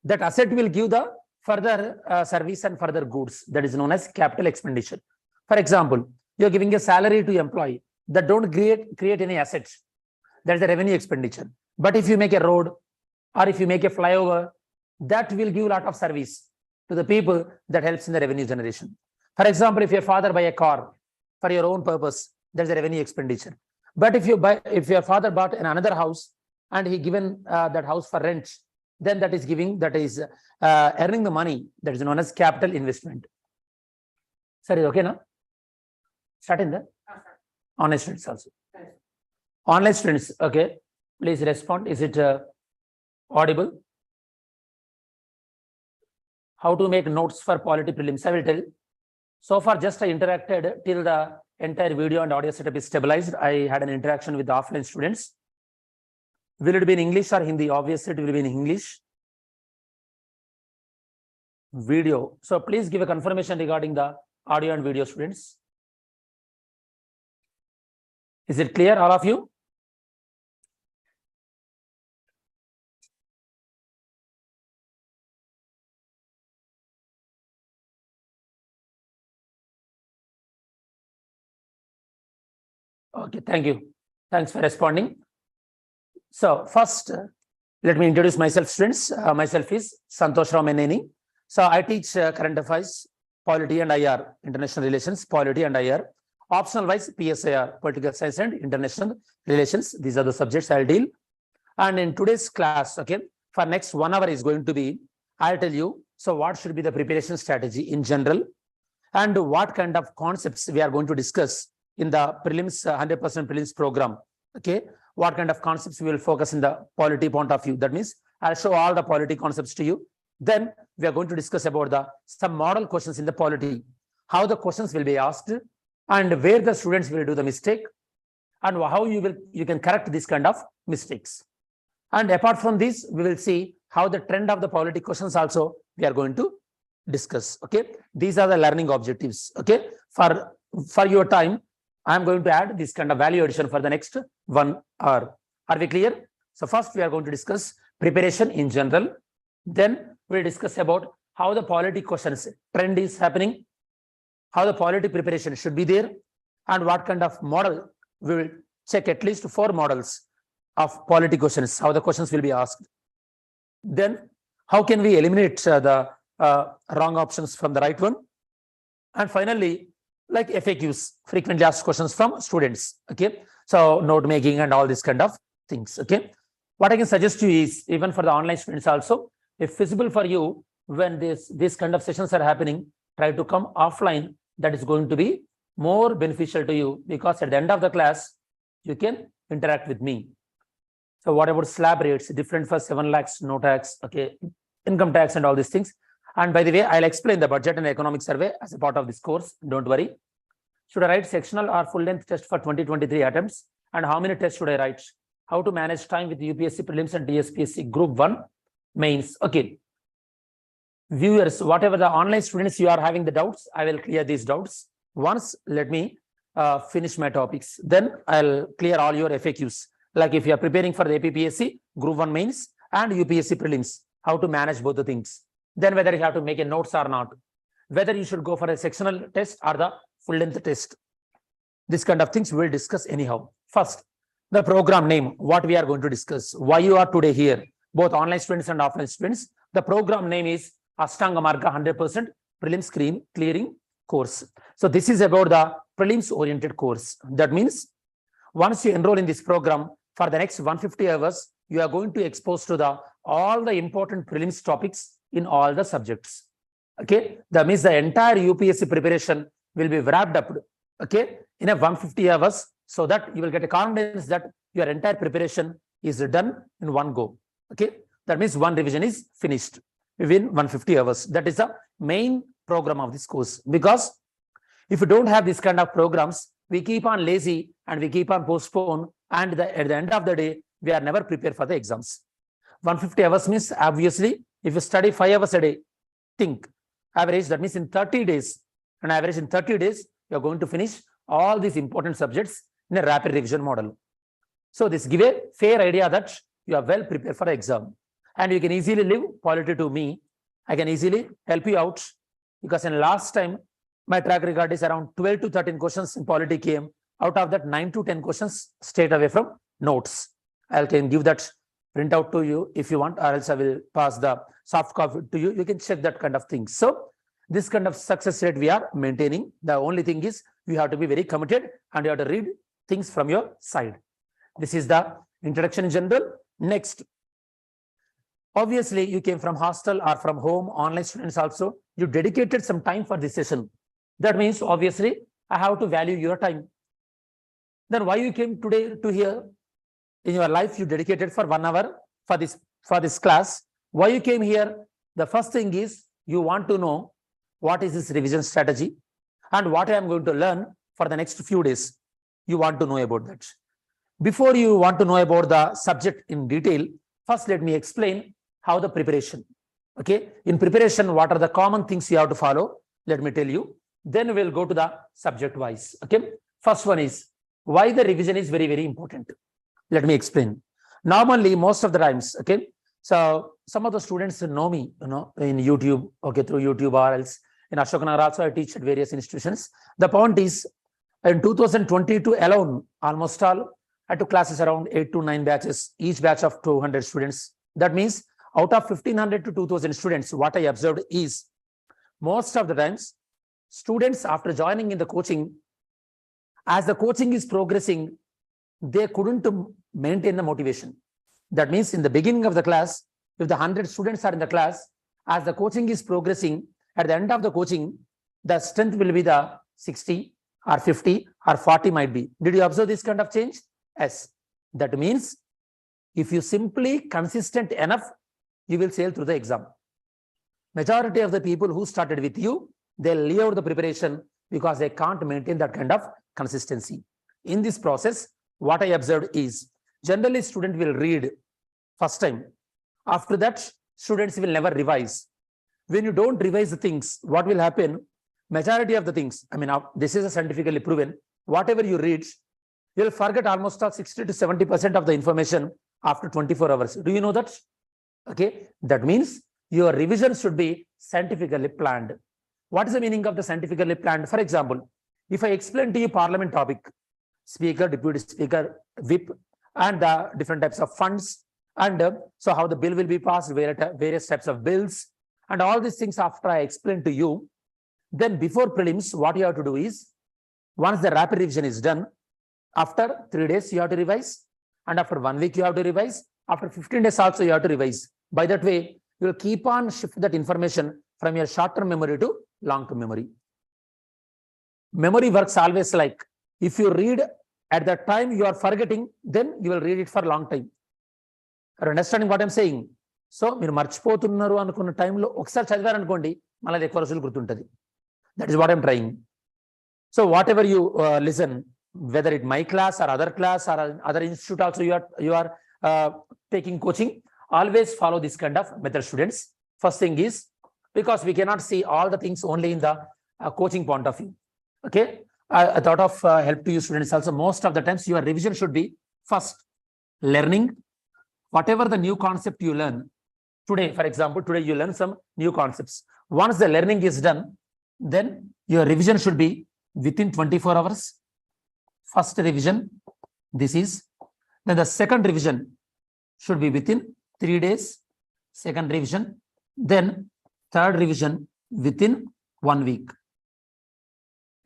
That asset will give the further service and further goods. That is known as capital expenditure. For example, you're giving a salary to employee that don't create any assets. That is the revenue expenditure. But if you make a road or if you make a flyover, that will give a lot of service to the people, that helps in the revenue generation. For example, if your father buy a car for your own purpose, that's a revenue expenditure. But if your father bought another house and he given that house for rent, then that is earning the money. That is known as capital investment. Sir, is okay now? Start in the online students also. Online students, okay. Please respond. Is it audible? How to make notes for polity prelims? I will tell. So far, just I interacted till the entire video and audio setup is stabilized. I had an interaction with the offline students. Will it be in English or Hindi? Obviously, it will be in English. Video. So please give a confirmation regarding the audio and video, students. Is it clear, all of you? Okay, thank you. Thanks for responding. So first, let me introduce myself, students. Myself is Santosh Meneni. So I teach current affairs, polity and IR, international relations, polity and IR. Optional wise, PSIR, political science and international relations. These are the subjects I'll deal. And in today's class, okay, for next 1 hour is going to be, I'll tell you, so what should be the preparation strategy in general and what kind of concepts we are going to discuss in the prelims, 100% prelims program. Okay, what kind of concepts we will focus in the polity point of view. That means I'll show all the polity concepts to you. Then we are going to discuss about some model questions in the polity, how the questions will be asked and where the students will do the mistake and how you can correct this kind of mistakes. And apart from this, we will see how the trend of the polity questions also we are going to discuss. Okay, these are the learning objectives. Okay, for your time, I am going to add this kind of value addition for the next 1 hour. Are we clear? So first we are going to discuss preparation in general. Then we'll discuss about how the polity questions trend is happening, how the polity preparation should be there, and what kind of model we will check at least 4 models of polity questions, how the questions will be asked. Then how can we eliminate the wrong options from the right one? And finally, like FAQs, frequently asked questions from students. Okay, so note making and all this kind of things. Okay, what I can suggest you is, even for the online students also, if feasible for you, when this kind of sessions are happening, try to come offline. That is going to be more beneficial to you, because at the end of the class you can interact with me. So what about slab rates? Different for 7 lakhs, no tax, okay, income tax and all these things. And by the way, I'll explain the budget and economic survey as a part of this course. Don't worry. Should I write sectional or full-length test for 2023 attempts? And how many tests should I write? How to manage time with UPSC prelims and TSPSC Group 1 mains? Okay. Viewers, whatever the online students you are having the doubts, I will clear these doubts. Once, let me finish my topics. Then I'll clear all your FAQs. Like if you are preparing for the APPSC Group 1 mains and UPSC prelims, how to manage both the things. Then whether you have to make a notes or not, whether you should go for a sectional test or the full-length test. This kind of things we will discuss anyhow. First, the program name, what we are going to discuss, why you are today here, both online students and offline students. The program name is Ashtanga Marga 100% Prelims Clearing Course. So this is about the prelims oriented course. That means once you enroll in this program, for the next 150 hours, you are going to expose to all the important prelims topics in all the subjects. Okay, that means the entire UPSC preparation will be wrapped up, okay, in a 150 hours, so that you will get a confidence that your entire preparation is done in one go. Okay, that means one revision is finished within 150 hours. That is the main program of this course. Because if you don't have this kind of programs, we keep on lazy and we keep on postpone, and at the end of the day, we are never prepared for the exams. 150 hours means, obviously, if you study 5 hours a day, think average, that means in 30 days, an average in 30 days, you are going to finish all these important subjects in a rapid revision model. So this give a fair idea that you are well prepared for the exam. and you can easily leave polity to me. I can easily help you out, because in last time my track record is around 12 to 13 questions in polity came. Out of that, 9 to 10 questions straight away from notes. I can give that print out to you if you want, or else I will pass the soft copy to you. You can check that kind of thing. So this kind of success rate we are maintaining. The only thing is you have to be very committed and you have to read things from your side. This is the introduction in general. Next, obviously you came from hostel or from home, online students also, you dedicated some time for this session. That means obviously I have to value your time. Then why you came today to here? In your life you dedicated for 1 hour for this class. Why you came here? The first thing is you want to know what is this revision strategy and what I am going to learn for the next few days. You want to know about that. Before you want to know about the subject in detail, first let me explain how the preparation. Okay, in preparation, what are the common things you have to follow? Let me tell you. Then we'll go to the subject wise. Okay, first one is why the revision is very, very important. Let me explain. Normally, most of the times, okay, so some of the students know me, in YouTube, okay, through YouTube or else in Ashokanagar also I teach at various institutions. The point is, in 2022 alone, almost all, I took classes around 8 to 9 batches, each batch of 200 students. That means out of 1500 to 2000 students, what I observed is most of the times, students after joining in the coaching, as the coaching is progressing, they couldn't maintain the motivation. That means in the beginning of the class, if the 100 students are in the class, as the coaching is progressing, at the end of the coaching, the strength will be the 60 or 50 or 40 might be. Did you observe this kind of change? Yes. That means if you simply consistent enough, you will sail through the exam. Majority of the people who started with you, they'll leave out the preparation because they can't maintain that kind of consistency. In this process, what I observed is generally student will read first time. After that, students will never revise. When you don't revise the things, what will happen? Majority of the things, I mean, this is scientifically proven, whatever you read, you'll forget almost 60 to 70% of the information after 24 hours. Do you know that? Okay, that means your revision should be scientifically planned. What is the meaning of the scientifically planned? For example, if I explain to you parliament topic, speaker, deputy speaker, whip, and the different types of funds, and so how the bill will be passed, various types of bills, and all these things after I explain to you, then before prelims, what you have to do is, once the rapid revision is done, after 3 days you have to revise, and after 1 week you have to revise, after 15 days also you have to revise. By that way, you will keep on shift that information from your short-term memory to long-term memory. Memory works always like, if you read at that time you are forgetting, then you will read it for a long time. Are you understanding what I'm saying? So, మీరు మర్చిపోతున్నారు అనుకున్న టైంలో ఒకసారి చదివారనుకోండి, మళ్ళీ ఎక్కువ రోజులు గుర్తుంటది. That is what I'm trying. So whatever you listen, whether it my class or other class or other institute also you are taking coaching, always follow this kind of method, students. First thing is, because we cannot see all the things only in the coaching point of view. Okay, I thought of help to you students also. Most of the times your revision should be first learning whatever the new concept you learn today. For example, today you learn some new concepts. Once the learning is done, then your revision should be within 24 hours. First revision, this is. Then the second revision should be within 3 days. Second revision. Then third revision within 1 week.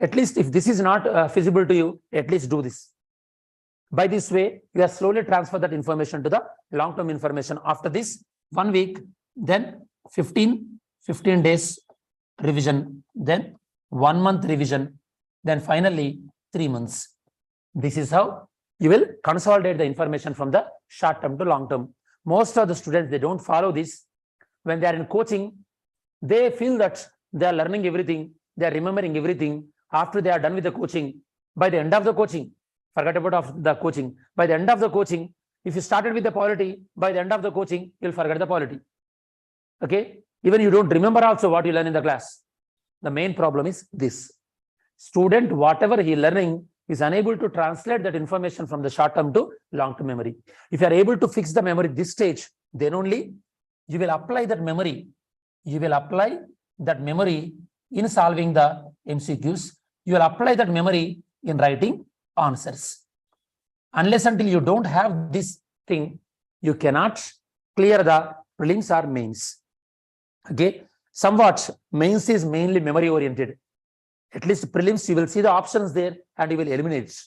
At least if this is not feasible to you, at least do this. By this way, you have slowly transfer that information to the long-term information. After this 1 week, then 15 days revision, then 1 month revision, then finally 3 months. This is how you will consolidate the information from the short term to long term. Most of the students, they don't follow this. When they are in coaching, they feel that they are learning everything, they are remembering everything. After they are done with the coaching, by the end of the coaching, forget about the coaching. By the end of the coaching, if you started with the polity, by the end of the coaching, you'll forget the polity. Okay, even you don't remember also what you learn in the class. The main problem is this: student, whatever he learning, is unable to translate that information from the short term to long term memory. If you are able to fix the memory this stage, then only you will apply that memory. You will apply that memory in solving the MCQs. You will apply that memory in writing answers. Unless until you don't have this thing, you cannot clear the prelims or mains. Okay, somewhat mains is mainly memory oriented. At least prelims, you will see the options there and you will eliminate.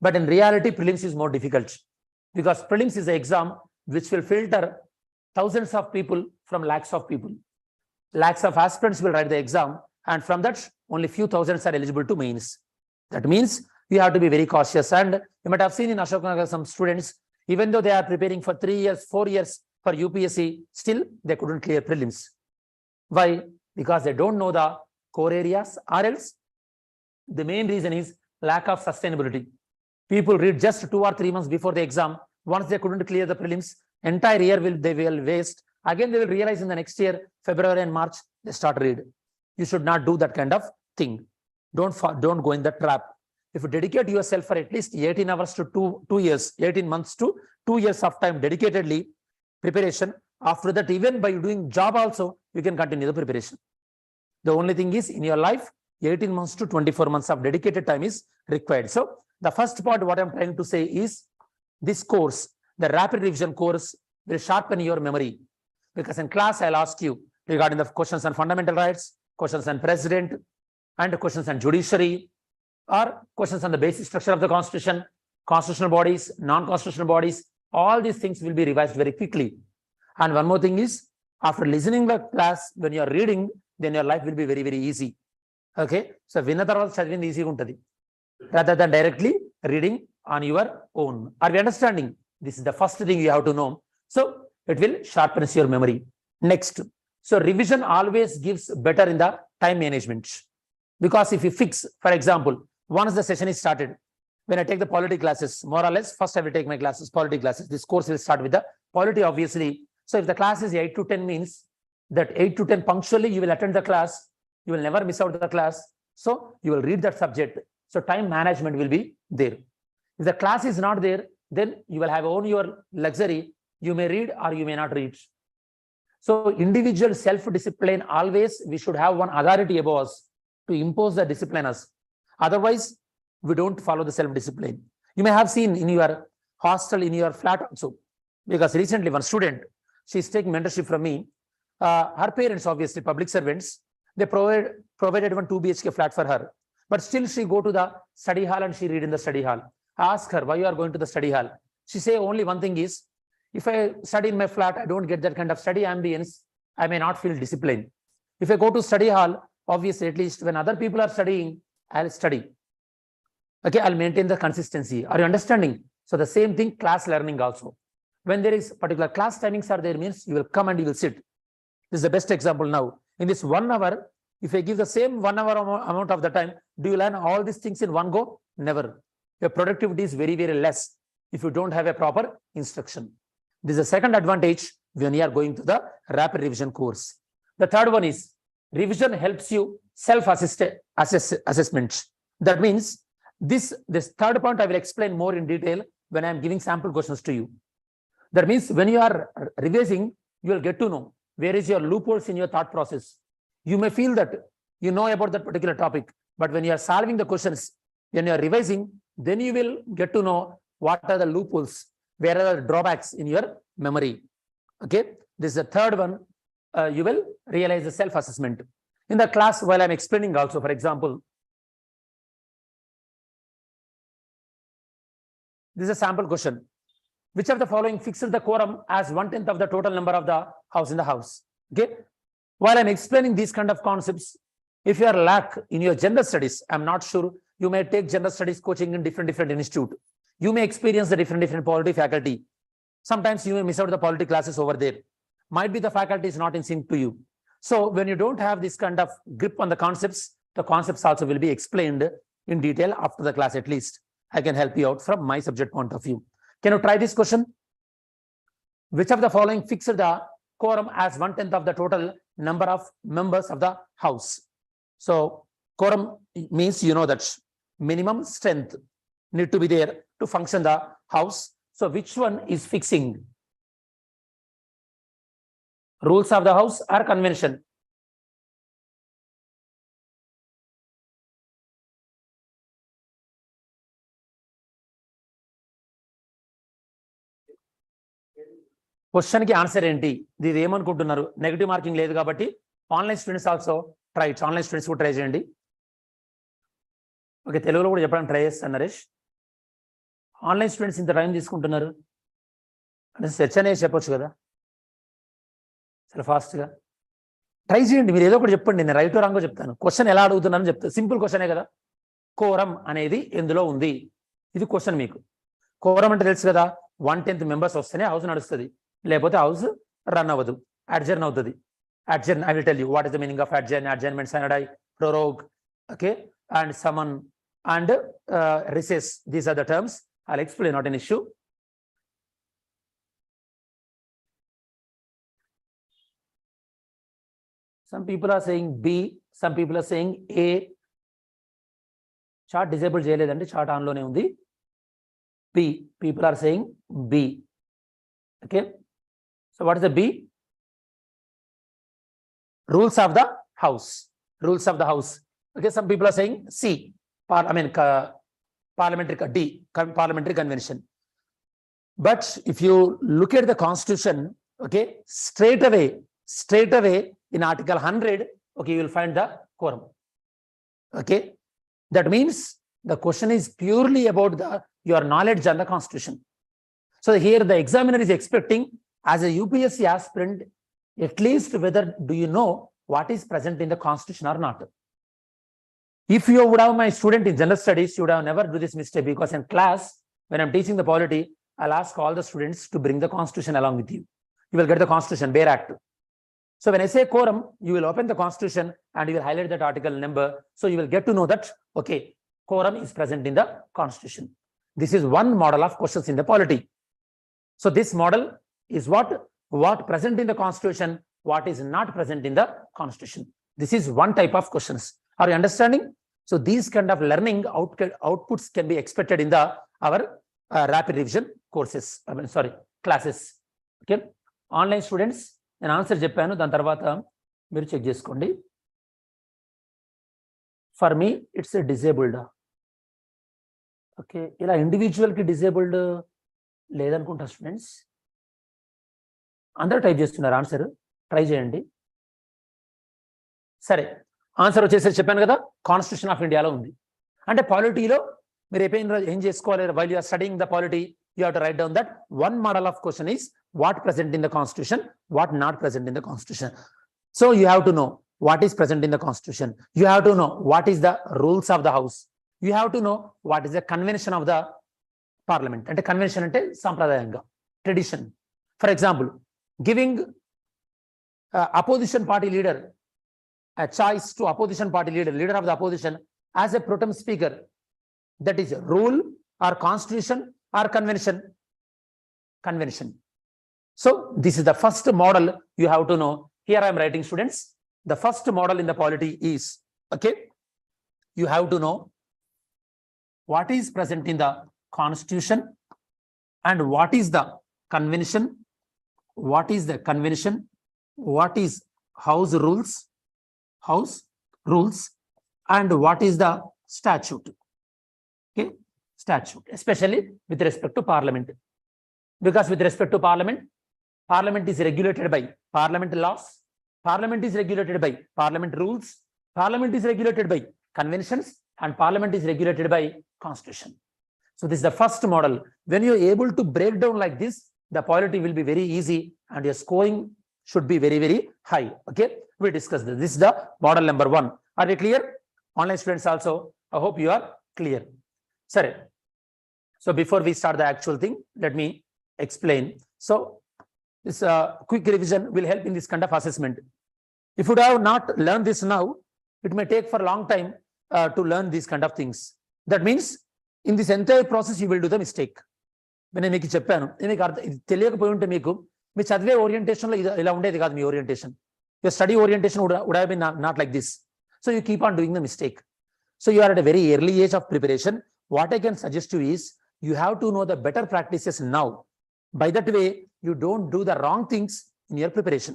But in reality, prelims is more difficult because prelims is an exam which will filter thousands of people from lakhs of people. Lakhs of aspirants will write the exam, and from that, only few thousands are eligible to mains. That means we have to be very cautious. And you might have seen in Ashoknagar some students, even though they are preparing for 3 years, 4 years for UPSC, still they couldn't clear prelims. Why? Because they don't know the core areas, or else the main reason is lack of sustainability. People read just 2 or 3 months before the exam. Once they couldn't clear the prelims, entire year they will waste. Again, they will realize in the next year, February and March, they start read. You should not do that kind of thing. Don't go in the trap. If you dedicate yourself for at least 18 hours to 2 years, 18 months to 2 years of time dedicatedly preparation, after that, even by doing job also, you can continue the preparation. The only thing is in your life, 18 months to 24 months of dedicated time is required. So the first part, what I'm trying to say is this course, the rapid revision course, will sharpen your memory. Because in class, I'll ask you regarding the questions on fundamental rights, questions on president, and questions on judiciary, or questions on the basic structure of the constitution, constitutional bodies, non-constitutional bodies. All these things will be revised very quickly. And one more thing is, after listening the class, when you are reading, then your life will be very, very easy. Okay, so vinna tarvata chadivindi easy untadi rather than directly reading on your own. Are we understanding? This is the first thing you have to know. So it will sharpen your memory. Next, so revision always gives better in the time management, because if you fix, for example, once the session is started, when I take the polity classes, more or less, first I will take my classes, polity classes. This course will start with the polity, obviously. So if the class is 8 to 10 means that 8 to 10 punctually you will attend the class, you will never miss out the class. So you will read that subject. So time management will be there. If the class is not there, then you will have own your luxury. You may read or you may not read. So individual self-discipline, always we should have one authority above us to impose the discipline us. Otherwise, we don't follow the self-discipline. You may have seen in your hostel, in your flat also, because recently one student, she's taking mentorship from me. Her parents, obviously public servants, they provided one 2 BHK flat for her. But still she go to the study hall and she read in the study hall. I ask her, why you are going to the study hall? She say only one thing is, if I study in my flat, I don't get that kind of study ambience. I may not feel disciplined. If I go to study hall, obviously, at least when other people are studying, I'll study. Okay, I'll maintain the consistency. Are you understanding? So the same thing, class learning also. When there is particular class timings are there, means you will come and you will sit. This is the best example now. In this 1 hour, if I give the same 1 hour amount of the time, do you learn all these things in one go? Never. Your productivity is very, very less if you don't have a proper instruction. This is the second advantage when you are going to the rapid revision course. The third one is revision helps you self-assessment. That means this third point I will explain more in detail when I am giving sample questions to you. That means when you are revising, you will get to know where is your loopholes in your thought process. You may feel that you know about that particular topic, but when you are solving the questions, when you are revising, then you will get to know what are the loopholes, where are the drawbacks in your memory. Okay, this is the third one. You will realize the self-assessment. In the class, while I'm explaining also, for example, this is a sample question. Which of the following fixes the quorum as 1/10 of the total number of the house in the house? Okay. While I'm explaining these kind of concepts, if you are lack in your general studies, I'm not sure, you may take general studies coaching in different institute. You may experience the different polity faculty. Sometimes you may miss out the polity classes over there. Might be the faculty is not in sync to you. So when you don't have this kind of grip on the concepts also will be explained in detail after the class. At least I can help you out from my subject point of view. Can you try this question? Which of the following fixed the quorum as 1/10 of the total number of members of the house? So quorum means, you know, that minimum strength need to be there to function the house. So which one is fixing? Rules of the house or convention? Question కి answer ఏంటి? ఇది ఏమనుకుంటున్నారు? Negative marking లేదు కాబట్టి online students also try. Online students కూడా try చేయండి. Okay, తెలుగులో కూడా చెప్పడానికి ట్రై చేస్తాను నరేష్. ఆన్లైన్ స్టూడెంట్స్ ఇంత టైం తీసుకుంటున్నారు అంటే సెర్చ్ అనేది చెప్పొచ్చు కదా, చాలా ఫాస్ట్గా ట్రై చేయండి. మీరు ఏదో ఒకటి చెప్పండి, నేను రైట్ రాంగో చెప్తాను. క్వశ్చన్ ఎలా అడుగుతున్నానని చెప్తాను. సింపుల్ క్వశ్చనే కదా. కోరం అనేది ఎందులో ఉంది? ఇది క్వశ్చన్ మీకు. కోరం అంటే తెలుసు కదా, 1/10 మెంబర్స్ వస్తేనే హౌస్ నడుస్తుంది, లేకపోతే హౌస్ రన్ అవ్వదు, అడ్జర్న్ అవుతుంది. Adjourn, I will tell you what is the meaning of adjourn, adjournment, sine, prorogue, okay, and summon and recess. These are the terms. I'll explain, not an issue. Some people are saying B, some people are saying A. Chart disabled cheyaledandi, chart on lone undi. B, people are saying B. Okay, so what is the B? Rules of the house. Rules of the house. Okay, some people are saying C, parliamentary, D, parliamentary convention. But if you look at the constitution, okay, straight away in article 100, okay, you will find the quorum. Okay, that means the question is purely about your knowledge on the constitution. So here the examiner is expecting, as a UPSC aspirant, at least whether do you know what is present in the constitution or not. If you would have my student in general studies, you would have never do this mistake, because in class when I'm teaching the polity, I'll ask all the students to bring the constitution along with you. You will get the constitution, bare act. So when I say quorum, you will open the constitution and you will highlight that article number, so you will get to know that okay, quorum is present in the constitution. This is one model of questions in the polity. So this model is what present in the constitution, what is not present in the constitution. This is one type of questions. Are you understanding? So these kind of learning outputs can be expected in our rapid revision courses, classes. Okay, online students, నేను answer చెప్పాను, దాని తర్వాత మీరు check చేసుకోండి. For me it's disabled. Okay, ఇలా ఇండివిజువల్కి disabled లేదనుకుంటా students. అందరూ type చేస్తున్నారు ఆన్సర్, ట్రై చేయండి. సరే, ఆన్సర్ వచ్చేసరికి చెప్పాను కదా, కాన్స్టిట్యూషన్ ఆఫ్ ఇండియాలో ఉంది. అంటే పాలిటీలో మీరు ఏం చేసుకోవాలి? While you are studying the polity, you have to write down that one model of question is what present in the constitution, what not present in the constitution. So you have to know what is present in the constitution. You have to know what is the rules of the house. You have to know what is the convention of the parliament. And the convention ante sampradayanga, tradition. For example, giving opposition party leader a choice to opposition party leader of the opposition as a pro tem speaker, that is rule or constitution or convention. So this is the first model you have to know. Here I am writing, students, the first model in the polity is, okay, you have to know what is present in the constitution and what is the convention, what is house rules, and what is the statute. Okay, statute, especially with respect to parliament, because with respect to parliament is regulated by parliament laws, parliament is regulated by parliament rules, parliament is regulated by conventions, and parliament is regulated by constitution. So this is the first model. When you are able to break down like this, the polity will be very easy and your scoring should be very, very high. Okay, we discussed this. This is the model number 1. Are we clear? Online students also, I hope you are clear. Sorry. So before we start the actual thing, let me explain. So this quick revision will help in this kind of assessment. If you have not learned this now, it may take for a long time to learn these kind of things. That means in this entire process you will do the mistake. నేను మీకు చెప్పాను, మీకు తెలియకపోయి ఉంటే మీకు మీ చదివే ఓరియంటేషన్లో ఇలా ఉండేది కాదు. మీ orientation, your study orientation would have been not like this. So you keep on doing the mistake. So you are at a very early age of preparation. What I can suggest you is you have to know the better practices now. By that way, you don't do the wrong things in your preparation.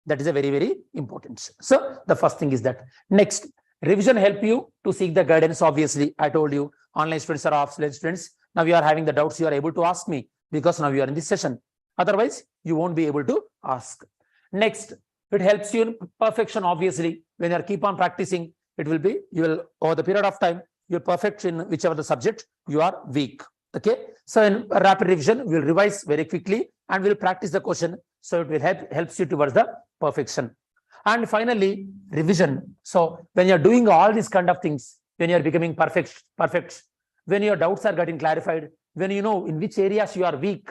That is a very, very important. So the first thing is that. Next, revision help you to seek the guidance. Obviously, I told you online students are offline students. Now you are having the doubts, you are able to ask me because now you are in this session. Otherwise, you won't be able to ask. Next, it helps you in perfection. Obviously, when you keep on practicing, it will be, you will, over the period of time, you're perfect in whichever the subject you are weak. Okay. So in rapid revision, we'll revise very quickly and we'll practice the question. So it will helps you towards the perfection. And finally, revision. So when you're doing all these kind of things, when you're becoming perfect, when your doubts are getting clarified, when you know in which areas you are weak,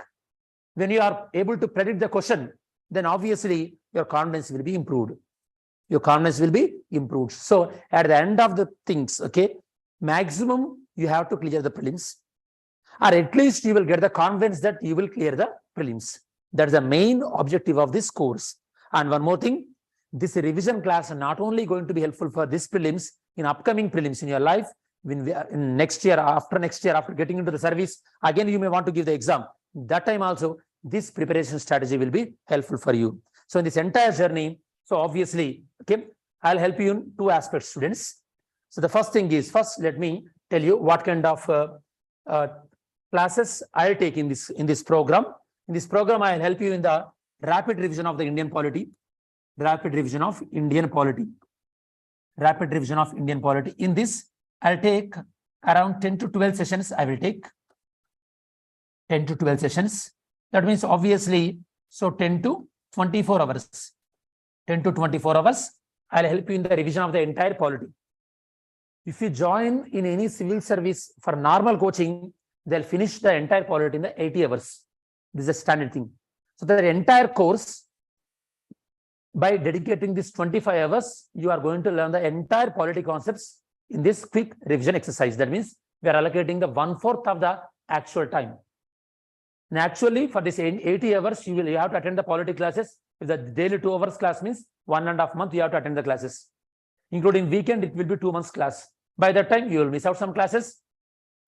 when you are able to predict the question, then obviously your confidence will be improved. Your confidence will be improved. So at the end of the things, okay, maximum you have to clear the prelims, or at least you will get the confidence that you will clear the prelims. That's the main objective of this course. And one more thing, this revision class is not only going to be helpful for this prelims, in upcoming prelims in your life, when we are in next year, after getting into the service, again you may want to give the exam. That time also, this preparation strategy will be helpful for you. So in this entire journey, so obviously, okay, I'll help you in two aspects, students. So the first thing is, first let me tell you what kind of classes I'll take in this program. In this program, I'll help you in the rapid revision of the Indian polity, rapid revision of Indian polity, rapid revision of Indian polity. In this, I'll take around 10 to 12 sessions. I will take 10 to 12 sessions. That means obviously, so 10 to 24 hours. 10 to 24 hours, I'll help you in the revision of the entire polity. If you join in any civil service for normal coaching, they'll finish the entire polity in the 80 hours. This is a standard thing. So the entire course, by dedicating this 25 hours, you are going to learn the entire polity concepts in this quick revision exercise. That means we are allocating the 1/4 of the actual time. And actually, for this 80 hours, you have to attend the polity classes. If the daily 2 hours class means 1.5 months, you have to attend the classes. Including weekend, it will be 2 months class. By that time, you will miss out some classes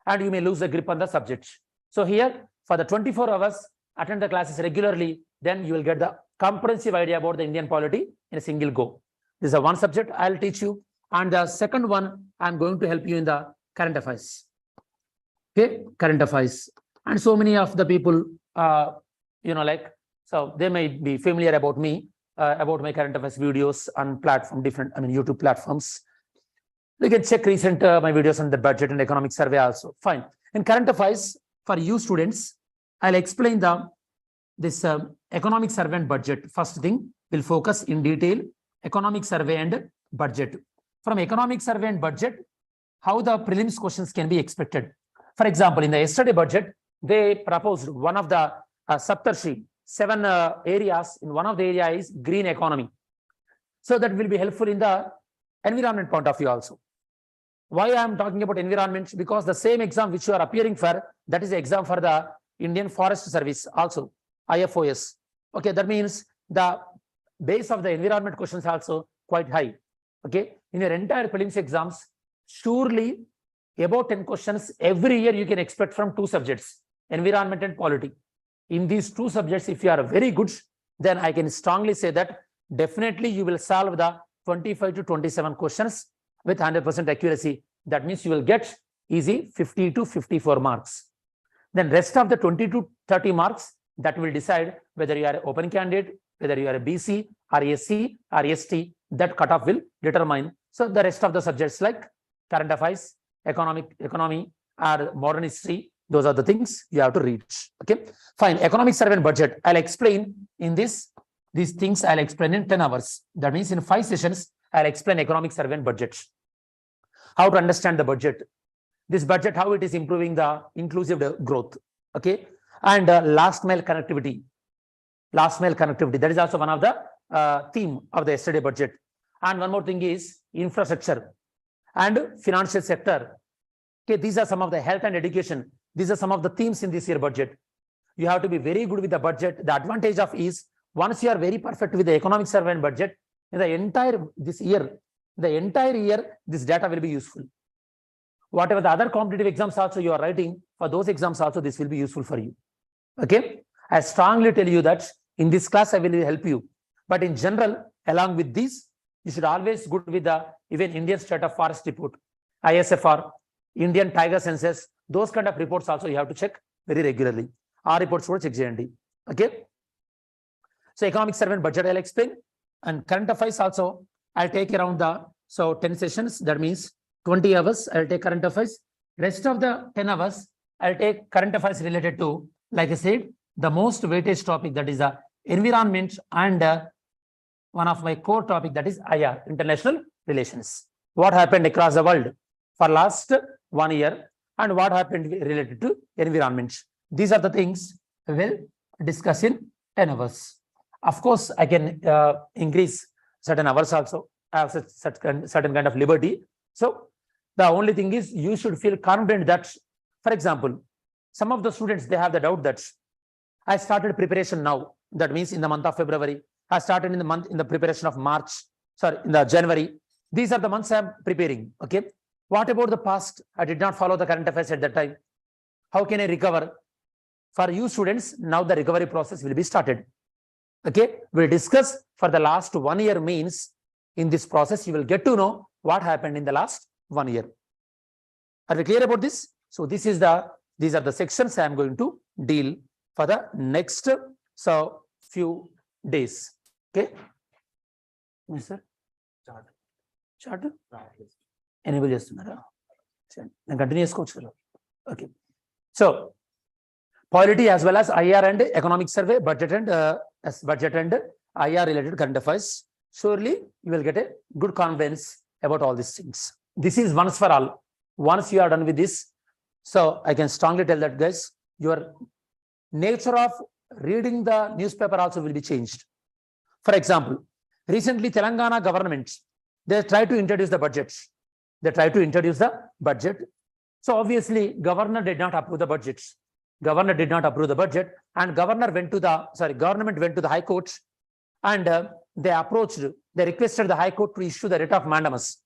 and you may lose the grip on the subject. So here, for the 24 hours, attend the classes regularly, then you will get the comprehensive idea about the Indian polity in a single go. This is the one subject I'll teach you. And the second one, I'm going to help you in the current affairs. Okay, current affairs. And so many of the people, so they may be familiar about me, about my current affairs videos on different YouTube platforms. You can check recent my videos on the budget and economic survey also. Fine. In current affairs, for you students, I'll explain this economic survey and budget. First thing, we'll focus in detail economic survey and budget. From economic survey and budget, how the prelims questions can be expected. For example, in the yesterday budget, they proposed one of the Saptarshi, 7 areas. In one of the areas is green economy. So that will be helpful in the environment point of view also. Why I am talking about environment? Because the same exam which you are appearing for, that is the exam for the Indian Forest Service also, IFOS. Okay, that means the base of the environment questions also quite high. Okay, in your entire prelims exams, surely about 10 questions every year you can expect from 2 subjects, environment and polity. In these 2 subjects, if you are very good, then I can strongly say that definitely you will solve the 25 to 27 questions with 100% accuracy. That means you will get easy 50 to 54 marks. Then rest of the 20 to 30 marks, that will decide whether you are an open candidate, whether you are a BC or SC or ST, that cutoff will determine. So the rest of the subjects like current affairs, economy or modern history, those are the things you have to read. Okay, fine. Economic survey and budget, I'll explain in these things I'll explain in 10 hours. That means in 5 sessions, I'll explain economic survey and budget. How to understand the budget. This budget, how it is improving the inclusive growth. Okay, and last mile connectivity. Last mile connectivity, that is also one of the theme of the yesterday budget. And one more thing is infrastructure and financial sector. Okay, these are some of the health and education. These are some of the themes in this year budget. You have to be very good with the budget. The advantage of is once you are very perfect with the economic survey and budget, in the entire year, this data will be useful. Whatever the other competitive exams also you are writing, for those exams also this will be useful for you. Okay, I strongly tell you that in this class I will help you. But in general, along with these, you should always good with the even Indian State of Forest report, ISFR, Indian Tiger Census, those kind of reports also you have to check very regularly. Our reports will check JND. Okay. So economic survey and budget I'll explain, and current affairs also I'll take around the 10 sessions. That means 20 hours I'll take current affairs. Rest of the 10 hours I'll take current affairs related to, like I said, the most weightage topic, that is the environment, and one of my core topic, that is IR, international relations. What happened across the world for last 1 year and what happened related to environment. These are the things we will discuss in 10 hours. Of course, I can increase certain hours also. I have certain kind of liberty. So the only thing is you should feel confident that, for example, some of the students, they have the doubt that I started preparation now. That means in the month of February, I started in the preparation of March, in the January. These are the months I am preparing. Okay. What about the past? I did not follow the current affairs at that time. How can I recover? For you students, now the recovery process will be started. Okay. We'll discuss for the last 1 year means in this process, you will get to know what happened in the last 1 year. Are we clear about this? So these are the sections I am going to deal for the next few days. Okay. Yes, sir. Chart. Enable చేస్తున్నారా? Continue చేసుకోవచ్చు. Okay. So polity as well as IR and economic survey, budget and IR related current affairs. Surely you will get a good confidence about all these things. This is once for all. Once you are done with this, so I can strongly tell that, guys, your nature of reading the newspaper also will be changed. For example, recently Telangana government, they try to introduce the budget. So obviously governor did not approve the budget. And government went to the High Court, and they requested the High Court to issue the writ of mandamus.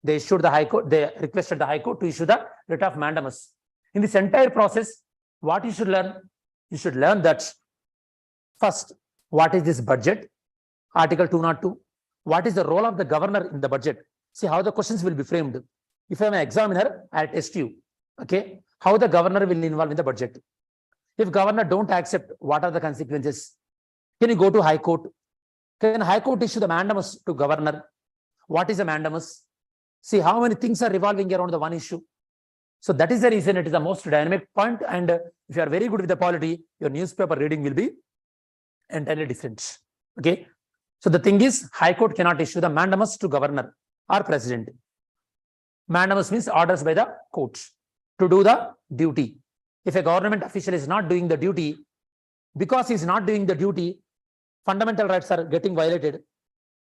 They requested the High Court to issue the writ of mandamus. In this entire process, what you should learn? You should learn that first, what is this budget? Article 202. What is the role of the governor in the budget? See how the questions will be framed. If I am an examiner, I'll test you. Okay. How the governor will involve in the budget. If governor don't accept, what are the consequences? Can you go to High Court? Can High Court issue the mandamus to governor? What is a mandamus? See how many things are revolving around the one issue. So that is the reason it is the most dynamic point. And if you are very good with the polity, your newspaper reading will be entirely different. Okay. So the thing is, High Court cannot issue the mandamus to governor or president. Mandamus means orders by the courts to do the duty. If a government official is not doing the duty, because he is not doing the duty, fundamental rights are getting violated.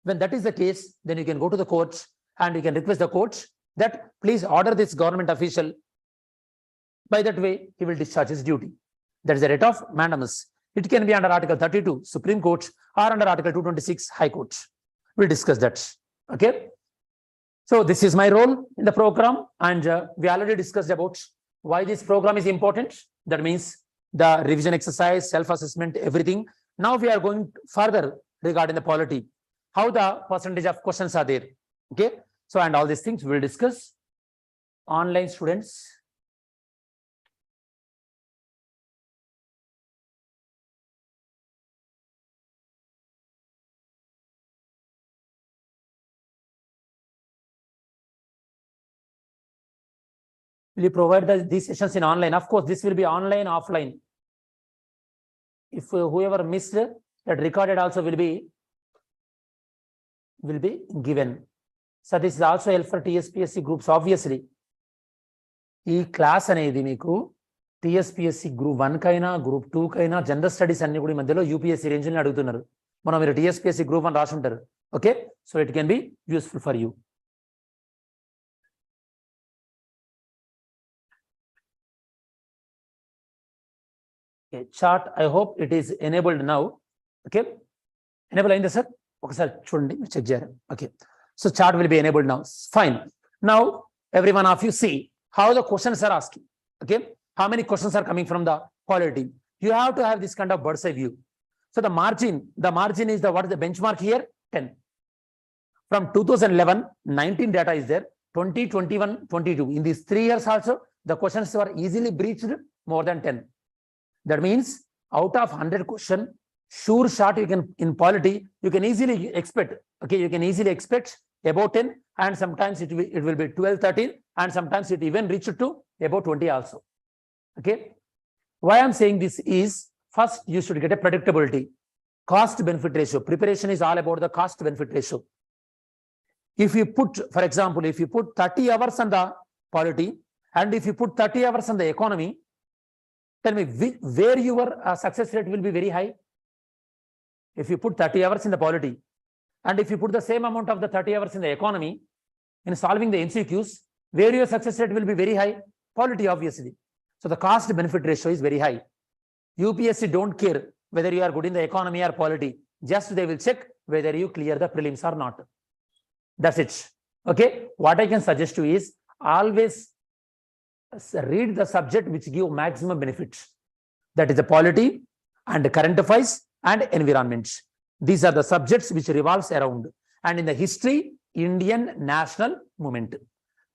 When that is the case, then you can go to the courts and you can request the courts that please order this government official. By that way, he will discharge his duty. That is the writ of mandamus. It can be under Article 32, Supreme Court, or under Article 226, High Court. We'll discuss that. Okay. So this is my role in the program, and we already discussed about why this program is important. That means the revision exercise, self-assessment, everything. Now we are going further regarding the polity, how the percentage of questions are there. Okay. So, and all these things we will discuss. Online students. Will you provide these sessions in online? Of course, this will be online, offline. If whoever missed, that recorded also will be given. So this is also helpful for TSPSC groups, obviously. This class అనేది మీకు TSPSC group 1 కైనా group 2 కైనా general studies అన్ని కూడా మధ్యలో UPSC range లో అడుగుతున్నారు. మనం మీరు TSPSC group 1 రాసి ఉంటారు. Okay, so it can be useful for you. Okay, chart, I hope it is enabled now. Okay, enable అయిందా సార్? ఒకసారి చూడండి, చెక్ చేయాలి. Okay, so chart will be enabled now. Fine. Now every one of you see how the questions are asking. Okay, how many questions are coming from the polity. You have to have this kind of bird's eye view. So the margin is what is the benchmark here? 10. From 2011, 19 data is there, 20, 21, 22. In these 3 years also, the questions were easily breached more than 10. That means out of 100 question, sure shot you can, in polity, you can easily expect, okay, you can easily expect about 10, and sometimes it will be 12, 13, and sometimes it even reach to about 20 also. Okay. Why I'm saying this is, first you should get a predictability. Cost benefit ratio. Preparation is all about the cost benefit ratio. If you put, for example, if you put 30 hours on the polity, and if you put 30 hours on the economy, tell me where your success rate will be very high. If you put 30 hours in the polity, and if you put the same amount of the 30 hours in the economy, in solving the MCQs, where your success rate will be very high? Polity, obviously. So the cost benefit ratio is very high. UPSC don't care whether you are good in the economy or polity. Just they will check whether you clear the prelims or not. That's it. Okay. What I can suggest you is always read the subject which give maximum benefits. That is the polity and current affairs and environment. These are the subjects which revolves around. And in the history, Indian national movement.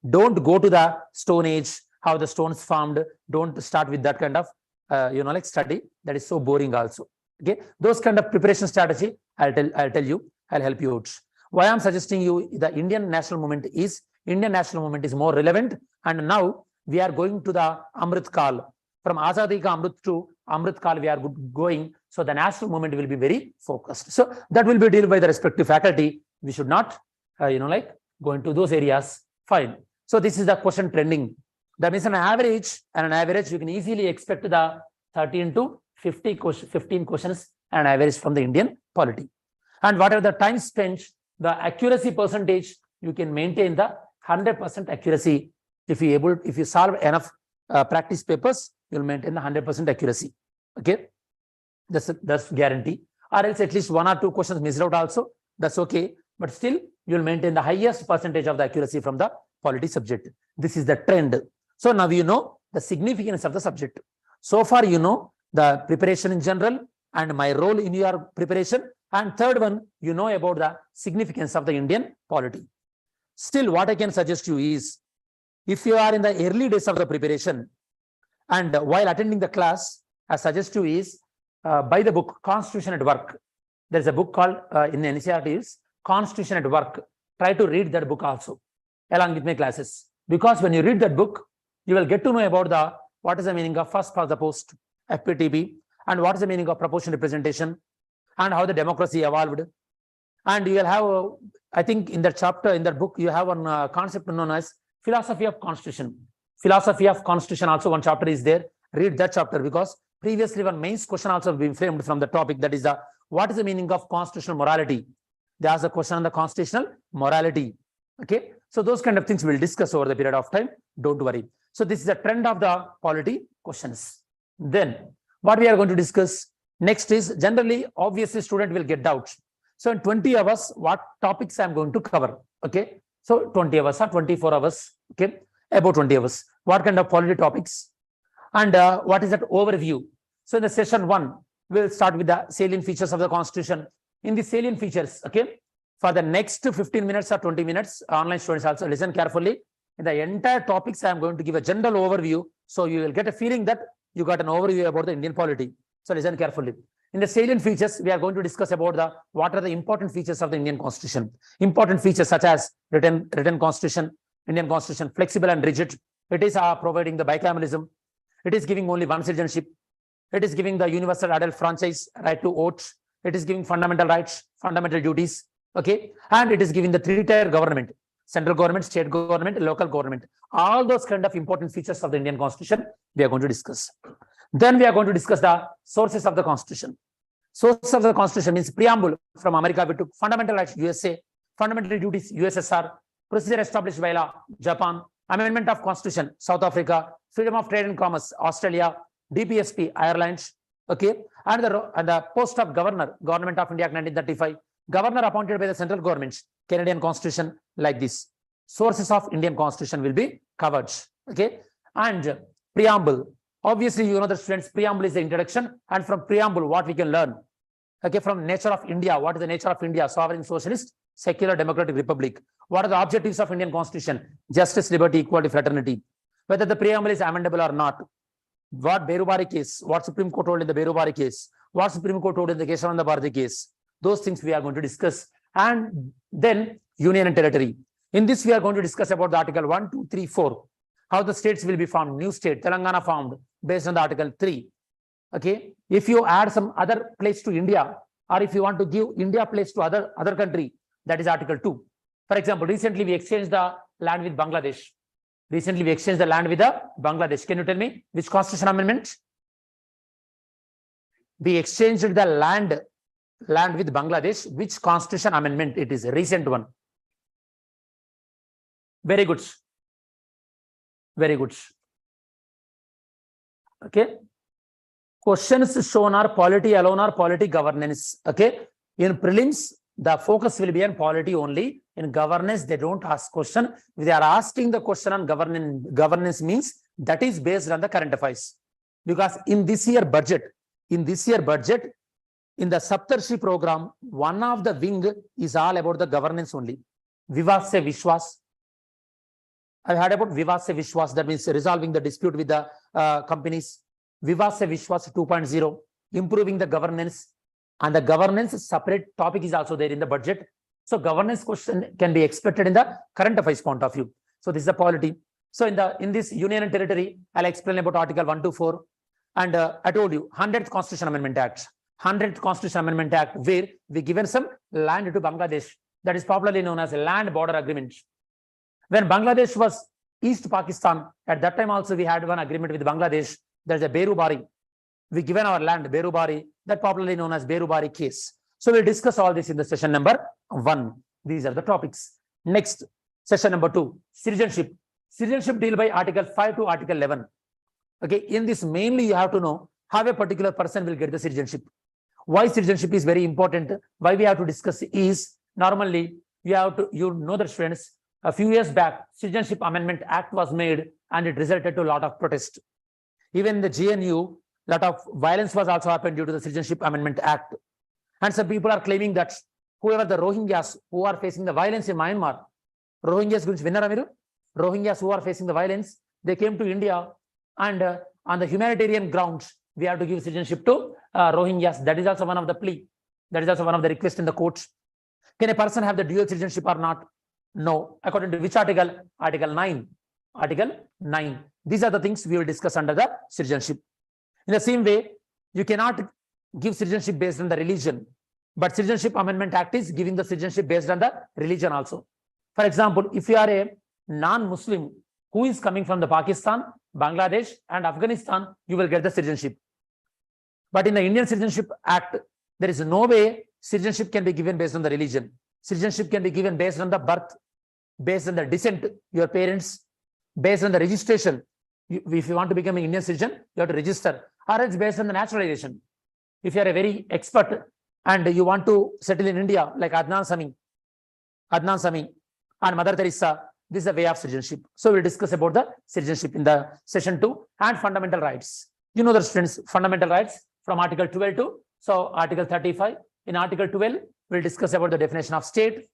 Don't go to the Stone Age, how the stones formed. Don't start with that kind of like study. That is so boring also. Okay, those kind of preparation strategy, I'll tell you, I'll help you out. Why I'm suggesting you the Indian national movement is more relevant. And now we are going to the Amrit Kal. From Azadi Ka Amrit to Amrit Kal, we are going. So the national movement will be very focused. So that will be dealt by the respective faculty. We should not, like go into those areas. Fine. So this is the question trending. That means an average, you can easily expect the 13 to 15 questions and average from the Indian polity. And whatever the time spent, the accuracy percentage, you can maintain the 100% accuracy. If you solve enough practice papers, you'll maintain the 100% accuracy. Okay, that's guarantee. Or else at least 1 or 2 questions missed out also. That's okay, but still you'll maintain the highest percentage of the accuracy from the polity subject. This is the trend. So now you know the significance of the subject. So far you know the preparation in general and my role in your preparation. And third one, you know about the significance of the Indian polity. Still, what I can suggest you is, if you are in the early days of the preparation and while attending the class, I suggest you is buy the book Constitution at Work. There is a book called in the NCERT Constitution at Work. Try to read that book also along with my classes, because when you read that book, you will get to know about what is the meaning of first past the post, FPTP, and what is the meaning of proportional representation, and how the democracy evolved. And you will have, I think in that chapter, in that book, you have one concept known as philosophy of constitution. Philosophy of constitution also one chapter is there. Read that chapter, because previously one MAIS question also been framed from the topic, that is what is the meaning of constitutional morality. They ask a question on the constitutional morality. Okay, so those kind of things we'll discuss over the period of time. Don't worry. So this is the trend of the polity questions. Then what we are going to discuss next is, generally, obviously student will get doubts. So in 20 hours, what topics I'm going to cover? Okay, so 20 hours or 24 hours. Okay, about 20 hours. What kind of polity topics? And what is that overview? So in the session 1, we'll start with the salient features of the Constitution. In the salient features, okay, for the next 15 minutes or 20 minutes, online students also listen carefully. In the entire topics, I am going to give a general overview. So you will get a feeling that you got an overview about the Indian polity. So listen carefully. In the salient features, we are going to discuss about what are the important features of the Indian Constitution. Important features such as written Constitution, Indian Constitution, flexible and rigid. It is providing the bicameralism. It is giving only one citizenship. It is giving the universal adult franchise, right to vote. It is giving fundamental rights, fundamental duties. Okay, and it is giving the 3-tier government: central government, state government, local government. All those kind of important features of the Indian Constitution we are going to discuss. Then we are going to discuss the sources of the Constitution. Source of the Constitution means preamble. From America we took fundamental rights, USA, fundamental duties, USSR, procedure established by law, Japan, amendment of Constitution, South Africa, freedom of trade and commerce, Australia, DPSP, Ireland. Okay, and the post of governor, Government of India Act 1935. Governor appointed by the central government, Canadian Constitution, like this. Sources of Indian Constitution will be covered. Okay, and preamble. Obviously, you know the students, preamble is the introduction, and from preamble, what we can learn. Okay, from nature of India. What is the nature of India? Sovereign, socialist, secular, democratic republic. What are the objectives of Indian Constitution? Justice, liberty, equality, fraternity. Whether the preamble is amendable or not. What Berubari case? What Supreme Court told in the Berubari case? What Supreme Court told in the Keshavanda Bharati case? Those things we are going to discuss. And then union and territory. In this, we are going to discuss about the Article 1, 2, 3, 4. How the states will be formed. New state, Telangana formed based on the Article 3. Okay. If you add some other place to India, or if you want to give India place to other country, that is Article 2. For example, recently we exchanged the land with Bangladesh. Recently we exchanged the land with the Bangladesh. Can you tell me which constitution amendment? We exchanged the land with Bangladesh. Which constitution amendment it is? A recent one. Very good. Very good. Okay. Questions shown are polity alone or polity governance. Okay. In prelims, the focus will be on polity only. In governance, they don't ask question. If they are asking the question on governance means that is based on the current affairs. Because in this year budget, in the Saptarshi program, one of the wing is all about the governance only. Vivad se Vishwas. I've heard about Vivad se Vishwas, that means resolving the dispute with the companies. Vivad se Vishwas 2.0, improving the governance, and the governance separate topic is also there in the budget. So governance question can be expected in the current affairs point of view. So this is the polity. So in this union and territory, I'll explain about Article 1 to 4. And I told you 100th Constitution Amendment Act. 100th Constitution Amendment Act, where we given some land to Bangladesh. That is popularly known as a land border agreement. When Bangladesh was East Pakistan, at that time also we had one agreement with Bangladesh. There's a Berubari. We given our land, Berubari, that popularly known as Berubari case. So we'll discuss all this in the session number 1. These are the topics. Next, session number 2, citizenship. Citizenship deal by Article 5 to Article 11. Okay, in this mainly you have to know how a particular person will get the citizenship. Why citizenship is very important. Why we have to discuss is normally you have to, you know that friends, a few years back, Citizenship Amendment Act was made and it resulted to a lot of protest. Even in the GNU, a lot of violence was also happened due to the Citizenship Amendment Act. And some people are claiming that whoever the Rohingyas who are facing the violence in Myanmar, Rohingyas who are facing the violence, they came to India and on the humanitarian grounds, we have to give citizenship to Rohingyas. That is also one of the plea. That is also one of the requests in the courts. Can a person have the dual citizenship or not? No. According to which article? Article 9. Article 9. These are the things we will discuss under the citizenship. In the same way, you cannot give citizenship based on the religion, but Citizenship Amendment Act is giving the citizenship based on the religion also. For example, if you are a non-Muslim who is coming from the Pakistan, Bangladesh and Afghanistan, you will get the citizenship. But in the Indian Citizenship Act, there is no way citizenship can be given based on the religion. Citizenship can be given based on the birth, based on the descent, your parents, based on the registration. If you want to become an Indian citizen, you have to register, or it's based on the naturalization. If you are a very expert and you want to settle in India, like Adnan Sami and Mother Teresa, this is the way of citizenship. So we'll discuss about the citizenship in the session 2 and fundamental rights. You know the students, fundamental rights from Article 12 to Article 35. In Article 12, we'll discuss about the definition of state.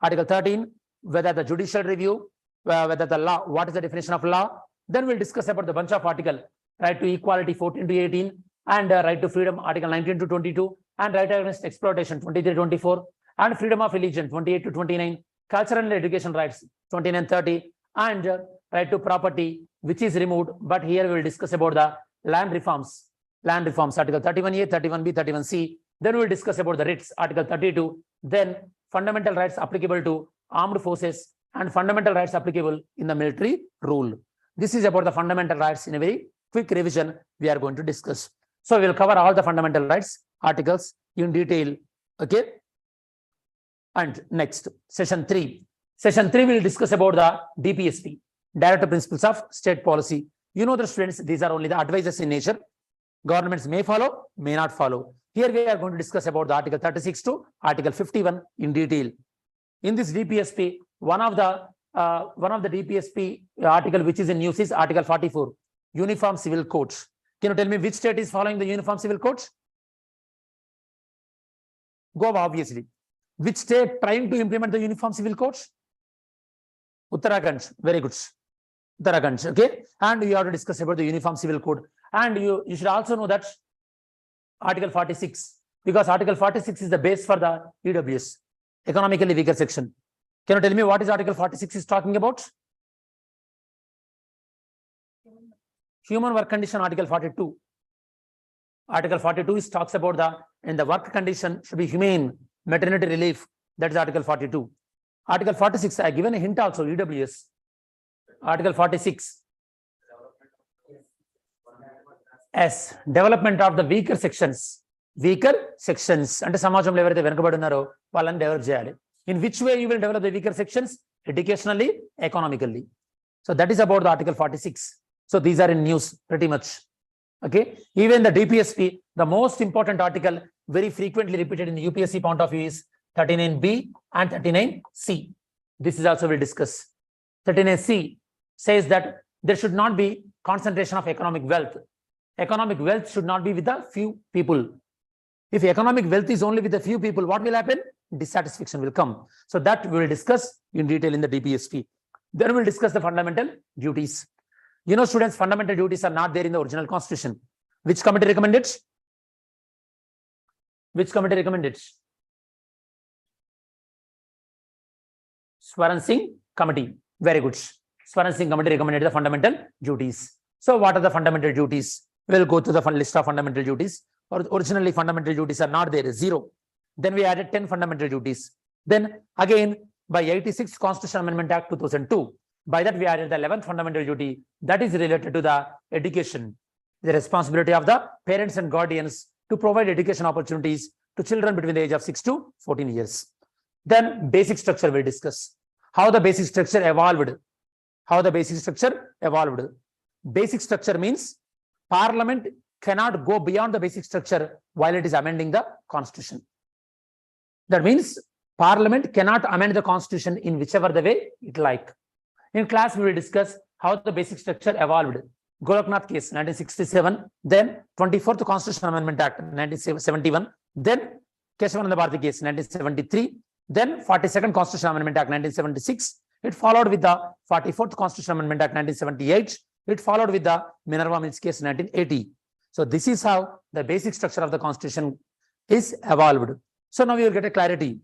Article 13, whether the judicial review, whether the law, what is the definition of law. Then we'll discuss about the bunch of article, right to equality 14 to 18, and right to freedom, Article 19 to 22, and right against exploitation 23 to 24, and freedom of religion 28 to 29, cultural and education rights 29 30, and right to property, which is removed. But here we will discuss about the land reforms, Article 31A, 31B, 31C. Then we will discuss about the writs, Article 32. Then fundamental rights applicable to armed forces and fundamental rights applicable in the military rule. This is about the fundamental rights. In a very quick revision we are going to discuss. So we will cover all the fundamental rights articles in detail. Okay. And next, session 3. Session 3 will discuss about the DPSP, Directive Principles of State Policy. You know the students, these are only the advices in nature. Governments may follow, may not follow. Here we are going to discuss about the Article 36 to Article 51 in detail. In this DPSP, one of the DPSP article which is in news is Article 44, Uniform Civil Codes. Can you tell me which state is following the Uniform Civil Codes? Goa, obviously. Which state trying to implement the uniform civil code? Uttarakhand. Very good. Uttarakhand. Okay. And you have to discuss about the uniform civil code. And you should also know that Article 46, because Article 46 is the base for the EWS, economically weaker section. Can you tell me what is Article 46 is talking about? Human work condition, Article 42. Article 42 is talks about the work condition should be humane, maternity relief. That is Article 42. Article 46, I given a hint also, EWS. Article 46. S. Development of the weaker sections. Weaker sections. And samajamlo evaరైతే వెనుకబడి ఉన్నారో వాళ్ళని develop చేయాలి. In which way you will develop the weaker sections? Educationally, economically. So that is about the Article 46. So these are in news pretty much. Okay. Even the DPSP, the most important article very frequently repeated in the UPSC point of view is 39B and 39C. This is also we'll discuss. 39C says that there should not be concentration of economic wealth. Economic wealth should not be with the few people. If economic wealth is only with the few people, what will happen? Dissatisfaction will come. So that we will discuss in detail in the DPSP. Then we'll discuss the fundamental duties. You know, students, fundamental duties are not there in the original constitution. Which committee recommended? Which committee recommended? Swaran Singh committee. Very good. Swaran Singh committee recommended the fundamental duties. So what are the fundamental duties? We'll go to the list of fundamental duties. Originally, fundamental duties are not there, 0. Then we added 10 fundamental duties. Then again, by 86 Constitutional Amendment Act 2002, by that we added the 11th fundamental duty that is related to the education, the responsibility of the parents and guardians to provide education opportunities to children between the age of 6 to 14 years. Then basic structure we'll discuss. How the basic structure evolved. How the basic structure evolved. Basic structure means Parliament cannot go beyond the basic structure while it is amending the Constitution. That means Parliament cannot amend the Constitution in whichever the way it like. In class, we will discuss how the basic structure evolved. Goloknath case, 1967. Then 24th Constitutional Amendment Act, 1971. Then Keshavananda Bharati case, 1973. Then 42nd Constitutional Amendment Act, 1976. It followed with the 44th Constitutional Amendment Act, 1978. It followed with the Minerva Mills case, 1980. So this is how the basic structure of the Constitution is evolved. So now you will get a clarity.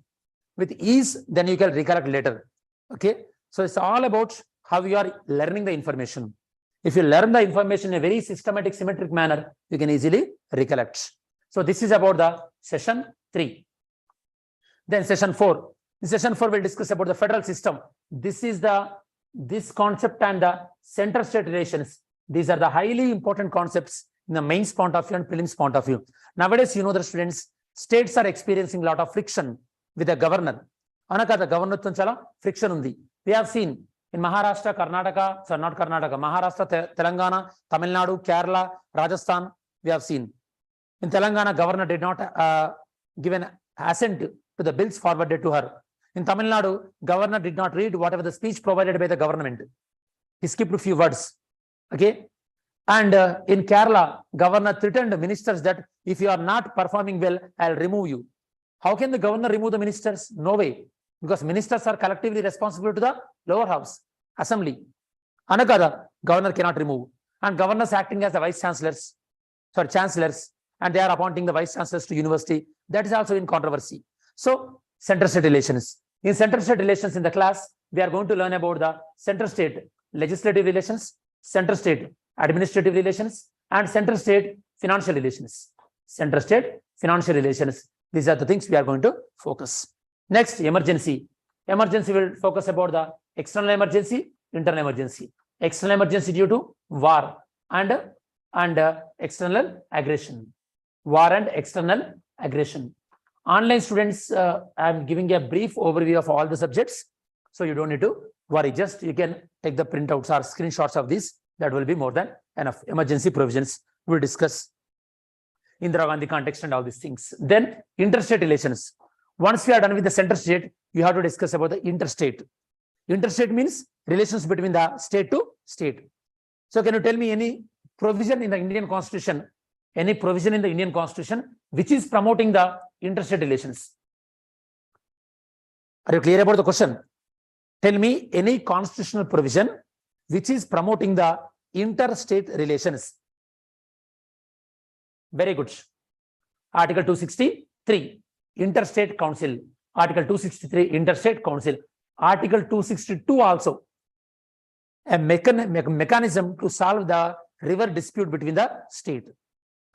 With ease, then you can recollect later. Okay. So it's all about how you are learning the information. If you learn the information in a very systematic, symmetric manner, you can easily recollect. So this is about the session 3. Then session 4. In session 4, we'll discuss about the federal system. This concept and the center-state relations. These are the highly important concepts in the mains point of view and prelims point of view. Nowadays, you know, the students, states are experiencing a lot of friction with the governor. Anaka, the governor chala friction undi. We have seen in Maharashtra, Karnataka, sorry, not Karnataka, Maharashtra, Telangana, Tamil Nadu, Kerala, Rajasthan, we have seen. In Telangana, governor did not give an assent to the bills forwarded to her. In Tamil Nadu, governor did not read whatever the speech provided by the government. He skipped a few words. Okay. And in Kerala, governor threatened ministers that if you are not performing well, I'll remove you. How can the governor remove the ministers? No way. Because ministers are collectively responsible to the lower house, assembly. Anakada, governor cannot remove. And governors acting as the vice chancellors, chancellors, and they are appointing the vice chancellors to university. That is also in controversy. So, center-state relations. In center-state relations in the class, we are going to learn about the center-state legislative relations, center-state administrative relations, and center-state financial relations. Center-state financial relations. These are the things we are going to focus. Next, emergency. Emergency will focus about the external emergency, internal emergency. External emergency due to war and external aggression. War and external aggression. Online students, I am giving a brief overview of all the subjects. So you don't need to worry. Just you can take the printouts or screenshots of this. That will be more than enough. Emergency provisions we'll discuss. Indira Gandhi context and all these things. Then interstate relations. Once we are done with the center state, you have to discuss about the interstate. Interstate means relations between the state to state. So can you tell me any provision in the Indian Constitution, which is promoting the interstate relations? Are you clear about the question? Tell me any constitutional provision which is promoting the interstate relations. Very good. Article 263, Interstate Council. Article 263, Interstate Council. Article 262 also, a mechanism to solve the river dispute between the state.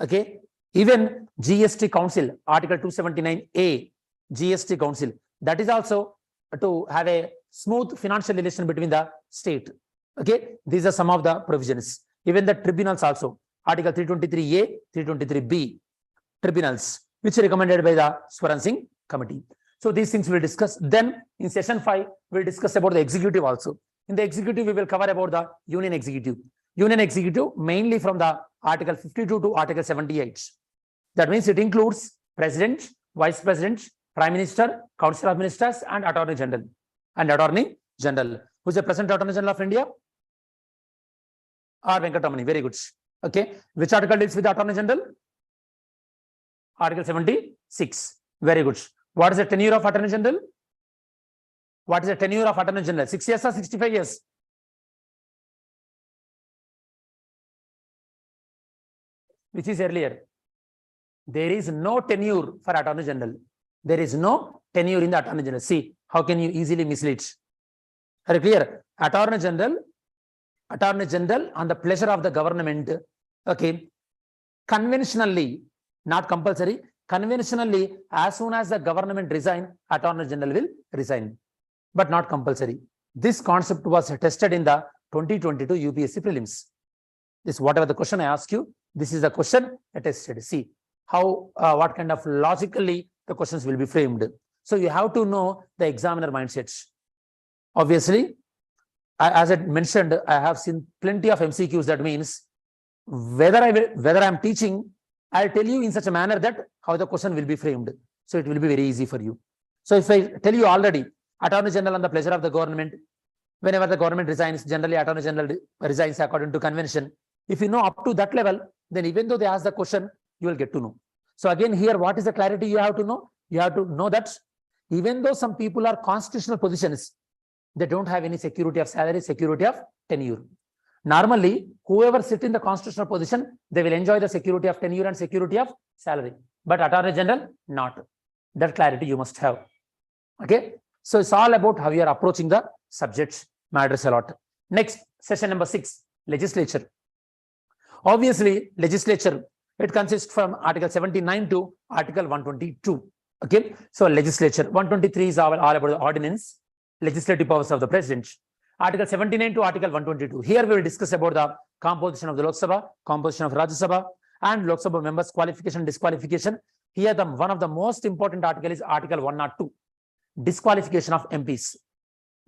Okay. Even GST Council, Article 279A, GST Council, that is also to have a smooth financial relation between the state. Okay. These are some of the provisions. Even the tribunals also, Article 323A, 323B, tribunals, which are recommended by the Swaran Singh Committee. So these things we'll discuss. Then in session 5, we'll discuss about the executive also. In the executive, we will cover about the union executive. Union executive mainly from the Article 52 to Article 78. That means it includes President, Vice President, Prime Minister, Council of Ministers, and Attorney General. And Attorney General. Who is the present Attorney General of India? R. Venkatamani. Very good. Okay. Which article deals with the Attorney General? Article 76. Very good. What is the tenure of Attorney General? What is the tenure of Attorney General? 6 years or 65 years? Which is earlier? There is no tenure for Attorney General. There is no tenure in the Attorney General. See, how can you easily mislead? Are you clear? Attorney General on the pleasure of the government. Okay. Conventionally, not compulsory. Conventionally, as soon as the government resign, Attorney General will resign, but not compulsory. This concept was tested in the 2022 UPSC prelims. This whatever the question I ask you, this is the question tested. See how what kind of logically the questions will be framed. So you have to know the examiner mindsets. Obviously, as I mentioned, I have seen plenty of MCQs. That means whether I am teaching, I'll tell you in such a manner that how the question will be framed. So it will be very easy for you. So if I tell you already, Attorney General on the pleasure of the government, whenever the government resigns, generally Attorney General resigns according to convention. If you know up to that level, then even though they ask the question, you will get to know. So again, here, what is the clarity you have to know? You have to know that even though some people are constitutional positions, they don't have any security of salary, security of tenure. Normally, whoever sit in the constitutional position, they will enjoy the security of tenure and security of salary. But Attorney General, not. That clarity you must have. Okay. So it's all about how you are approaching the subjects, matters a lot. Next, session number 6, legislature. Obviously, legislature, it consists from Article 79 to Article 122. Okay. So legislature, 123 is all about the ordinance, legislative powers of the president. Article 79 to Article 122. Here we will discuss about the composition of the Lok Sabha, composition of Rajya Sabha, and Lok Sabha members' qualification, disqualification. Here, one of the most important article is Article 102, disqualification of MPs.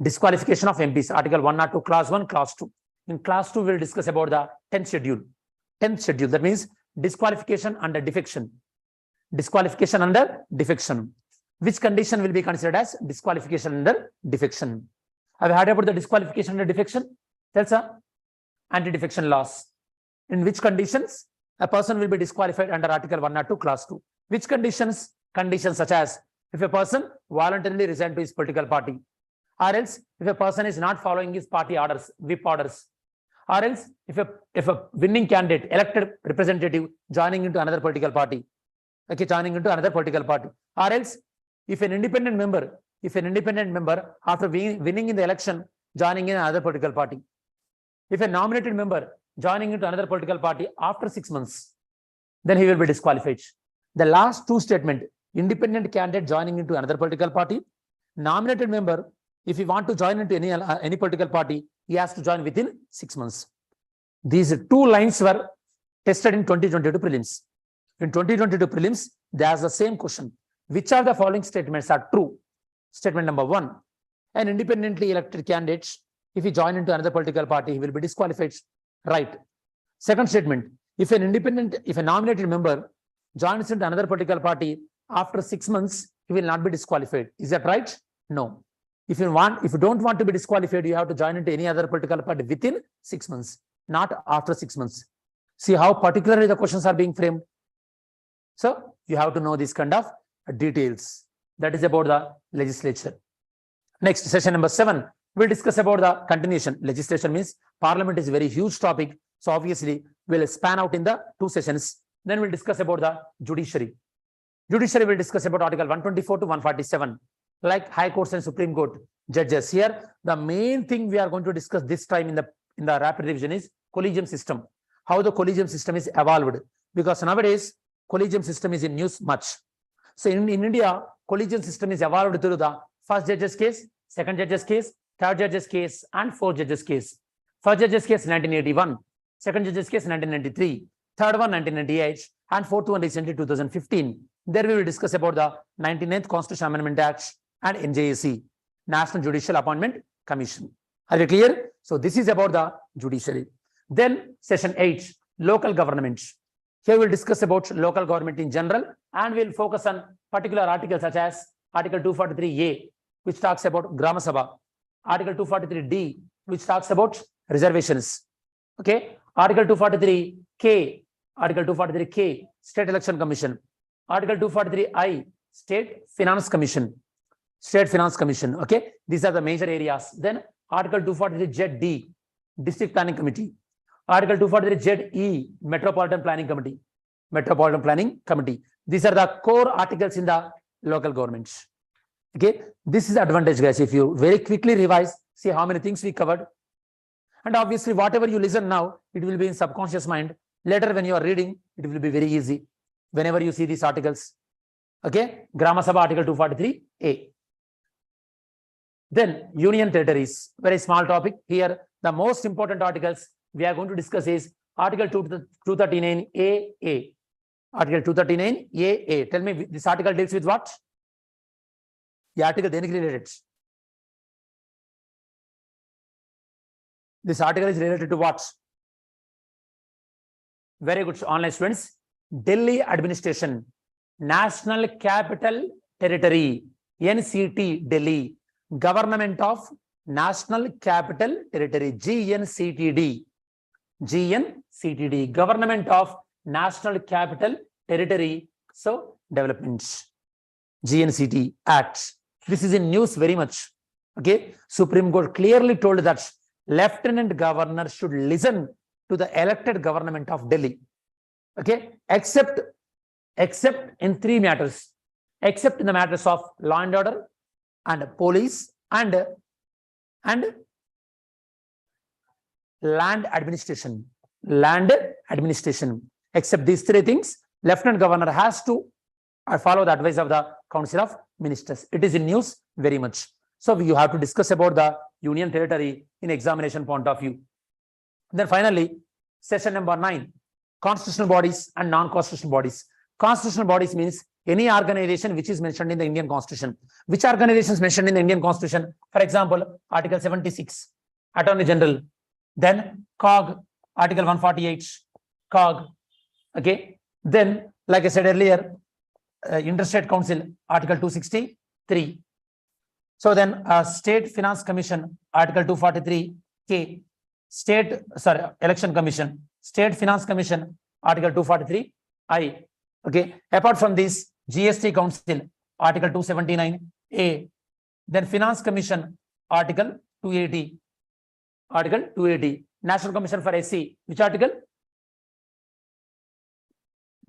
Disqualification of MPs, Article 102, Clause 1, Clause 2. In Clause 2, we will discuss about the 10th schedule. 10th schedule, that means disqualification under defection. Disqualification under defection. Which condition will be considered as disqualification under defection? Have you heard about the disqualification under defection? Tell sir. Anti-defection laws. In which conditions a person will be disqualified under Article 102, Clause 2? Which conditions? Conditions such as if a person voluntarily resigned to his political party, or else if a person is not following his party orders, whip orders, or else if a winning candidate, elected representative joining into another political party, okay, or else if an independent member after winning in the election joining in another political party, if a nominated member joining into another political party after 6 months, then he will be disqualified. The last two statement, independent candidate joining into another political party, nominated member, if he want to join into any political party, he has to join within 6 months. These two lines were tested in 2022 prelims. In 2022 prelims, there's the same question. Which of the following statements are true? Statement number 1, an independently elected candidate, if he join into another political party, he will be disqualified. Right. Second statement, if a nominated member joins into another political party after 6 months, he will not be disqualified. Is that right? No. If you don't want to be disqualified, you have to join into any other political party within 6 months, not after 6 months. See how particularly the questions are being framed. So you have to know this kind of details. That is about the legislature. Next, session number 7, we'll discuss about the continuation. Legislation means parliament is a very huge topic. So obviously, we'll span out in the 2 sessions. Then we'll discuss about the judiciary. Judiciary will discuss about Article 124 to 147, like High Courts and Supreme Court judges. Here, the main thing we are going to discuss this time in the rapid revision is collegium system. How the collegium system is evolved, because nowadays collegium system is in news much. So in India, collegium system is evolved through the first judge's case, second judge's case, third judge's case, and fourth judge's case. First judge's case 1981, second judge's case 1993, third one 1998, and fourth one recently 2015. There we will discuss about the 99th Constitutional Amendment Act and NJAC, National Judicial Appointment Commission. Are we clear? So this is about the judiciary. Then session 8, local government. Here we'll discuss about local government in general, and we'll focus on particular articles such as Article 243A, which talks about Grama Sabha, Article 243D, which talks about reservations. Okay, Article 243K, Article 243K, State Election Commission, Article 243I, State Finance Commission, State Finance Commission. Okay, these are the major areas. Then Article 243ZD, District Planning Committee, Article 243ZE, Metropolitan Planning Committee, Metropolitan Planning Committee. These are the core articles in the local government. Okay, this is the advantage, guys. If you very quickly revise, see how many things we covered. And obviously, whatever you listen now, it will be in subconscious mind. Later, when you are reading, it will be very easy. Whenever you see these articles. Okay, Grama Sabha Article 243A. Then Union Territories, very small topic. Here, the most important articles we are going to discuss is Article 239AA. Article 239AA. Tell me, this article deals with what? The article then related. This article is related to what? Very good, online students. Delhi Administration, National Capital Territory, NCT, Delhi, Government of National Capital Territory, GNCTD, GNCTD, Government of National Capital Territory, so developments, GNCT Act. This is in news very much. Okay, Supreme Court clearly told that Lieutenant Governor should listen to the elected government of Delhi. Okay, except in 3 matters, except in the matters of law and order and police and land administration, except these 3 things, Lieutenant Governor has to follow the advice of the Council of Ministers. It is in news very much. So you have to discuss about the Union Territory in examination point of view. Then finally, session number 9, constitutional bodies and non-constitutional bodies. Constitutional bodies means any organization which is mentioned in the Indian Constitution. Which organizations mentioned in the Indian Constitution? For example, Article 76, Attorney General. Then COG, Article 148, COG. Okay. Then, like I said earlier, Interstate Council, Article 263. So then, State Finance Commission, Article 243K. Election Commission, State Finance Commission, Article 243I. Okay. Apart from this, GST Council, Article 279A. Then Finance Commission, Article 280. Article 280. National Commission for SC. Which article?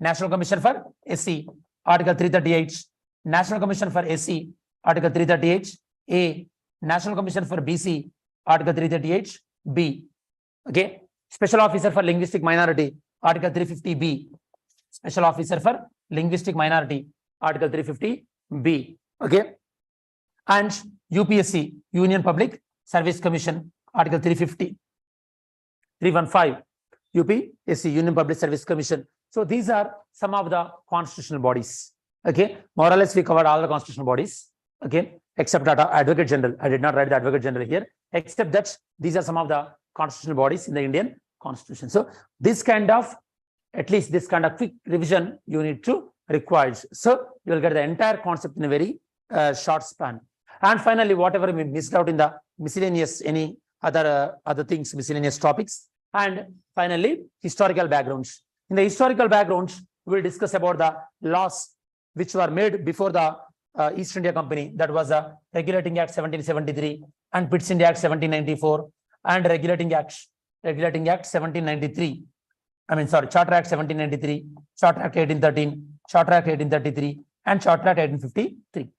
National Commission for SC, Article 338. National Commission for SC, Article 338A. National Commission for BC, Article 338B. Okay. Special Officer for Linguistic Minority, Article 350B. Special Officer for Linguistic Minority, Article 350B. Okay. And UPSC, Union Public Service Commission, Article 350. 315. UPSC, Union Public Service Commission. So these are some of the constitutional bodies. Okay. More or less, we covered all the constitutional bodies. Okay. Except Advocate General. I did not write the Advocate General here. Except that these are some of the constitutional bodies in the Indian Constitution. So this kind of, at least this kind of quick revision you need to require. So you will get the entire concept in a very short span. And finally, whatever we missed out in the miscellaneous, any other things, miscellaneous topics. And finally, historical backgrounds. In the historical backgrounds, we will discuss about the laws which were made before the East India Company, that was a Regulating Act 1773 and Pitt's India Act 1794 and Regulating Act 1793. Charter Act 1793, Charter Act 1813, Charter Act 1833, and Charter Act 1853.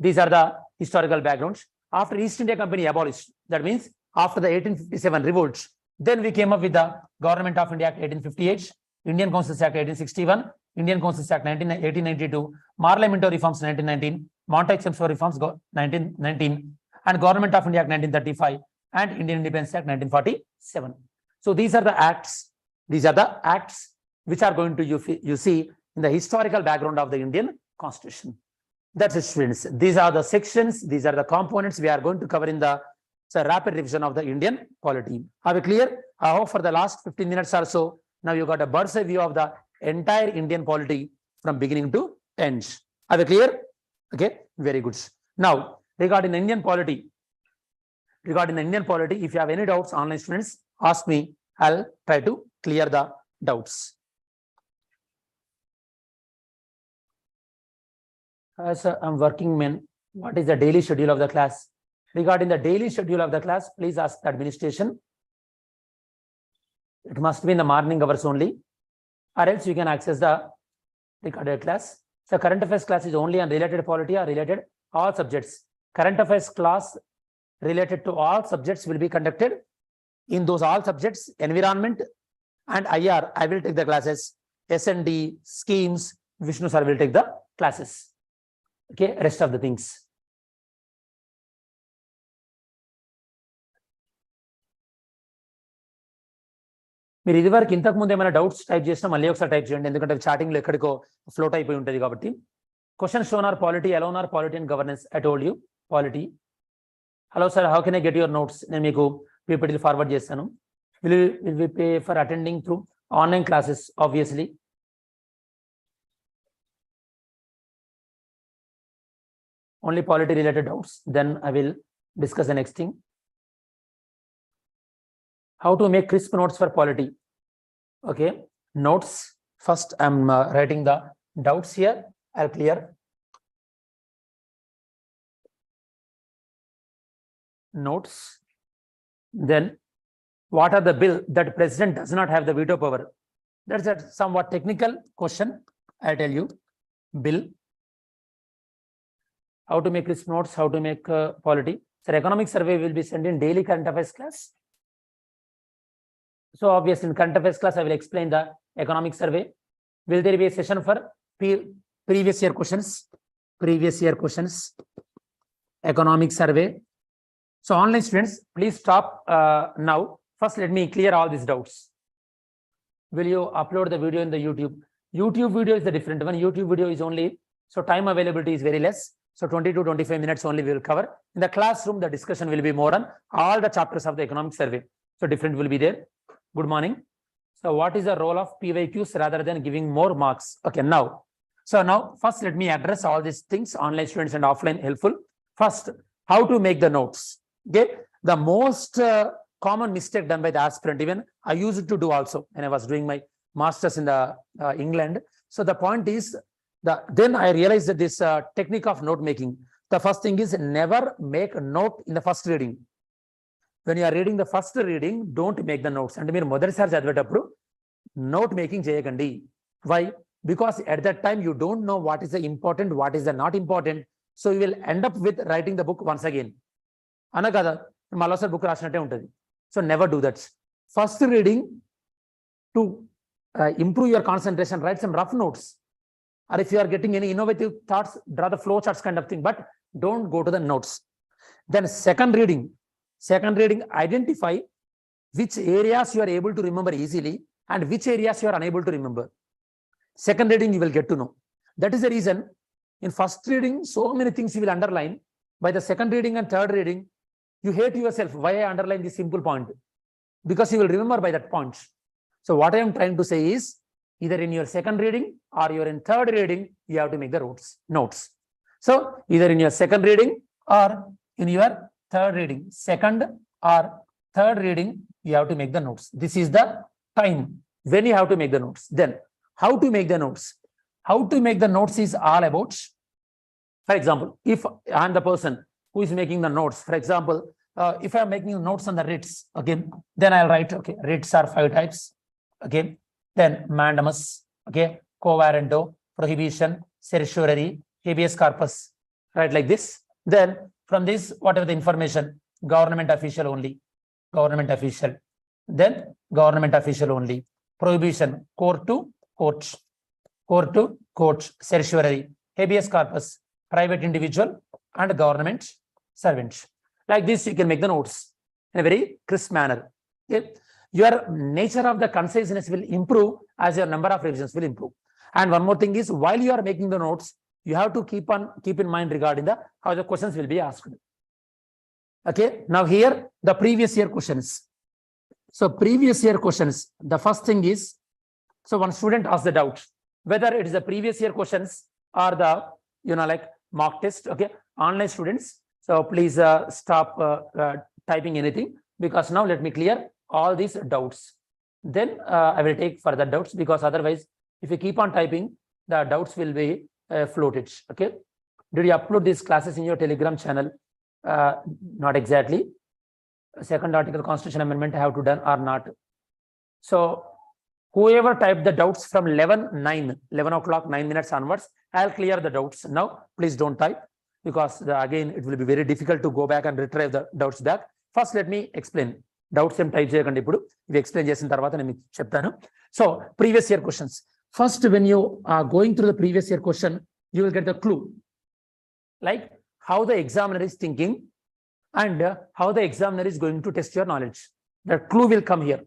These are the historical backgrounds. After East India Company abolished, that means after the 1857 revolts, then we came up with the Government of India Act 1858, Indian Councils Act 1861, Indian Councils Act 1892, Parliamentary Reforms 1919, Montague Reforms 1919, and Government of India Act 1935, and Indian Independence Act 1947. So these are the acts. These are the acts which are going to you see in the historical background of the Indian Constitution. That's it, students. These are the sections. These are the components we are going to cover in the rapid revision of the Indian polity. Are we clear? I hope for the last 15 minutes or so, now you got a bird's eye view of the entire Indian polity from beginning to end. Are we clear? Okay, very good. Now, regarding the Indian polity, if you have any doubts, online students, ask me. I'll try to clear the doubts. As I'm working man, what is the daily schedule of the class? Regarding the daily schedule of the class, please ask the administration. It must be in the morning hours only, or else you can access the recorded class. So current affairs class is only on related polity or related all subjects. Current affairs class related to all subjects will be conducted. In those all subjects, environment and IR, I will take the classes. S&D, schemes, Vishnu sir will take the classes. Okay, rest of the things. మీరు ఇది వరకు ఇంతకు ముందు ఏమైనా doubts type చేసినా మళ్ళీ ఒకసారి type చేయండి, ఎందుకంటే చాటింగ్ లో ఎక్కడికో ఫ్లోట్ అయిపోయి ఉంటుంది కాబట్టి. Question shown or polity, alone or polity and governance. I told you polity. Hello sir, how can I get your notes? నేను మీకు PPT ఫార్వర్డ్ చేస్తాను. Will we pay for attending through online classes? Obviously. Only polity related doubts. Then I will discuss the next thing. How to make crisp notes for polity? Okay, notes. First, I'm writing the doubts here. I'll clear. Notes. Then, what are the bill that president does not have the veto power? That's a somewhat technical question. I tell you, bill. How to make crisp notes? How to make polity? So, economic survey will be sent in daily current affairs class. So, obviously, in current affairs class, I will explain the economic survey. Will there be a session for previous year questions? Previous year questions. Economic survey. So, online students, please stop now. First, let me clear all these doubts. Will you upload the video in the YouTube? YouTube video is the different one. YouTube video is only, so time availability is very less. So 20 to 25 minutes only we will cover. In the classroom, the discussion will be more on all the chapters of the economic survey. So different will be there. Good morning. So what is the role of PYQs rather than giving more marks? Okay, now. So now, first let me address all these things, online students and offline helpful. First, how to make the notes. Okay, the most common mistake done by the aspirant, even I used to do also when I was doing my masters in the England. So the point is then I realized that this technique of note making. The first thing is never make a note in the first reading. When you are reading the first reading, don't make the notes. And మీరు మొదటిసారి చదివేటప్పుడు note making చేయకండి. Why? Because at that time you don't know what is the important, what is the not important. So you will end up with writing the book once again. అన కదా మరోసారి book రాసినట్టే ఉంటుంది. So never do that. First reading, to improve your concentration, write some rough notes. Or if you are getting any innovative thoughts, draw the flow charts kind of thing, but don't go to the notes. Then second reading, identify which areas you are able to remember easily and which areas you are unable to remember. Second reading you will get to know. That is the reason in first reading so many things you will underline. By the second reading and third reading, you hate yourself. Why I underline this simple point? Because you will remember by that point. So what I am trying to say is, either in your second reading or you're in third reading, you have to make the notes. So either in your second reading or in your third reading, second or third reading, you have to make the notes. This is the time when you have to make the notes. Then how to make the notes? How to make the notes is all about For example, if I'm the person who is making the notes, for example, if I'm making notes on the writs, okay, then I'll write, okay, writs are 5 types, okay, then mandamus, okay, quo warranto, prohibition, certiorari, habeas corpus, right, like this. Then from this, whatever the information, government official only, government official, then government official only, prohibition, court to court, court to court, certiorari, habeas corpus, private individual and government servant. Like this, you can make the notes in a very crisp manner. Okay? Your nature of the conciseness will improve as your number of revisions will improve. And one more thing is, while you are making the notes, you have to keep in mind regarding the how the questions will be asked. Okay, now here the previous year questions. So previous year questions, the first thing is, so one student asked the doubt whether it is the previous year questions or the like mock test. Okay, online students, so please stop typing anything, because now let me clear all these doubts. Then I will take further doubts, because otherwise if you keep on typing, the doubts will be floated. Okay, did you upload these classes in your Telegram channel? Not exactly. Second article constitution amendment I have to done or not. So whoever typed the doubts from 11 o'clock 9 minutes onwards, I'll clear the doubts now. Please don't type, because again it will be very difficult to go back and retrieve the doubts back. First let me explain. Doubts em type cheyakandi ippudu. Ivi explain chesin tarvata nenu cheptanu. So previous year questions. First, when you are going through the previous year question, you will get the clue, like how the examiner is thinking and how the examiner is going to test your knowledge. The clue will come here.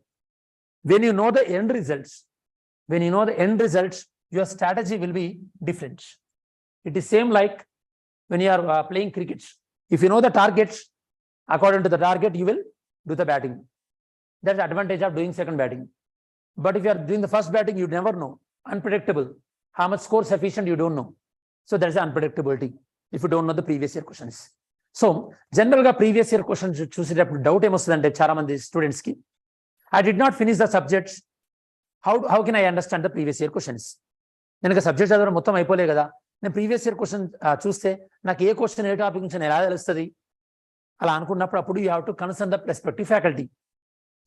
When you know the end results, your strategy will be different. It is same like when you are playing cricket. If you know the target, according to the target, you will do the batting. That's the advantage of doing second batting. But if you are doing the first batting, you never know. Unpredictable. How much score sufficient, you don't know. So there's unpredictability if you don't know the previous year questions. So general previous year questions చూసేటప్పుడు doubt ఏమొస్తుందంటే చాలా మంది students కి, I did not finish the subjects. How can I understand the previous year questions? నేను subject చదవడం మొత్తం అయిపోలే కదా, నేను ప్రీవియస్ ఇయర్ క్వశ్చన్ చూస్తే నాకు ఏ క్వశ్చన్ ఏ టాపిక్ నుంచి ఎలా తెలుస్తుంది అలా అనుకున్నప్పుడు అప్పుడు you have to concern the respective faculty.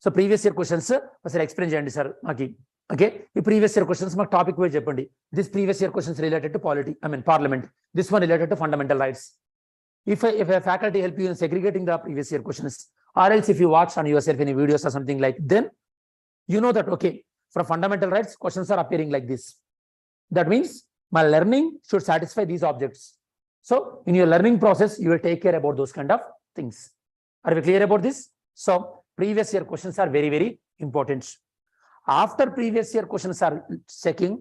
So previous year questions ఒకసారి ఎక్స్ప్లెయిన్ చేయండి సార్ మాకి. ఓకే, ఈ ప్రీవియస్ ఇయర్ క్వశ్చన్స్ మాకు టాపిక్ వైజ్ చెప్పండి. This previous year questions related to parliament, this one related to fundamental rights. If a faculty help you in segregating the previous year questions, or else if you watch on yourself any videos or something like, then you know that okay, for fundamental rights questions are appearing like this. That means my learning should satisfy these objects. So in your learning process, you will take care about those kind of things. Are we clear about this? So previous year questions are very, very important. After previous year questions are checking,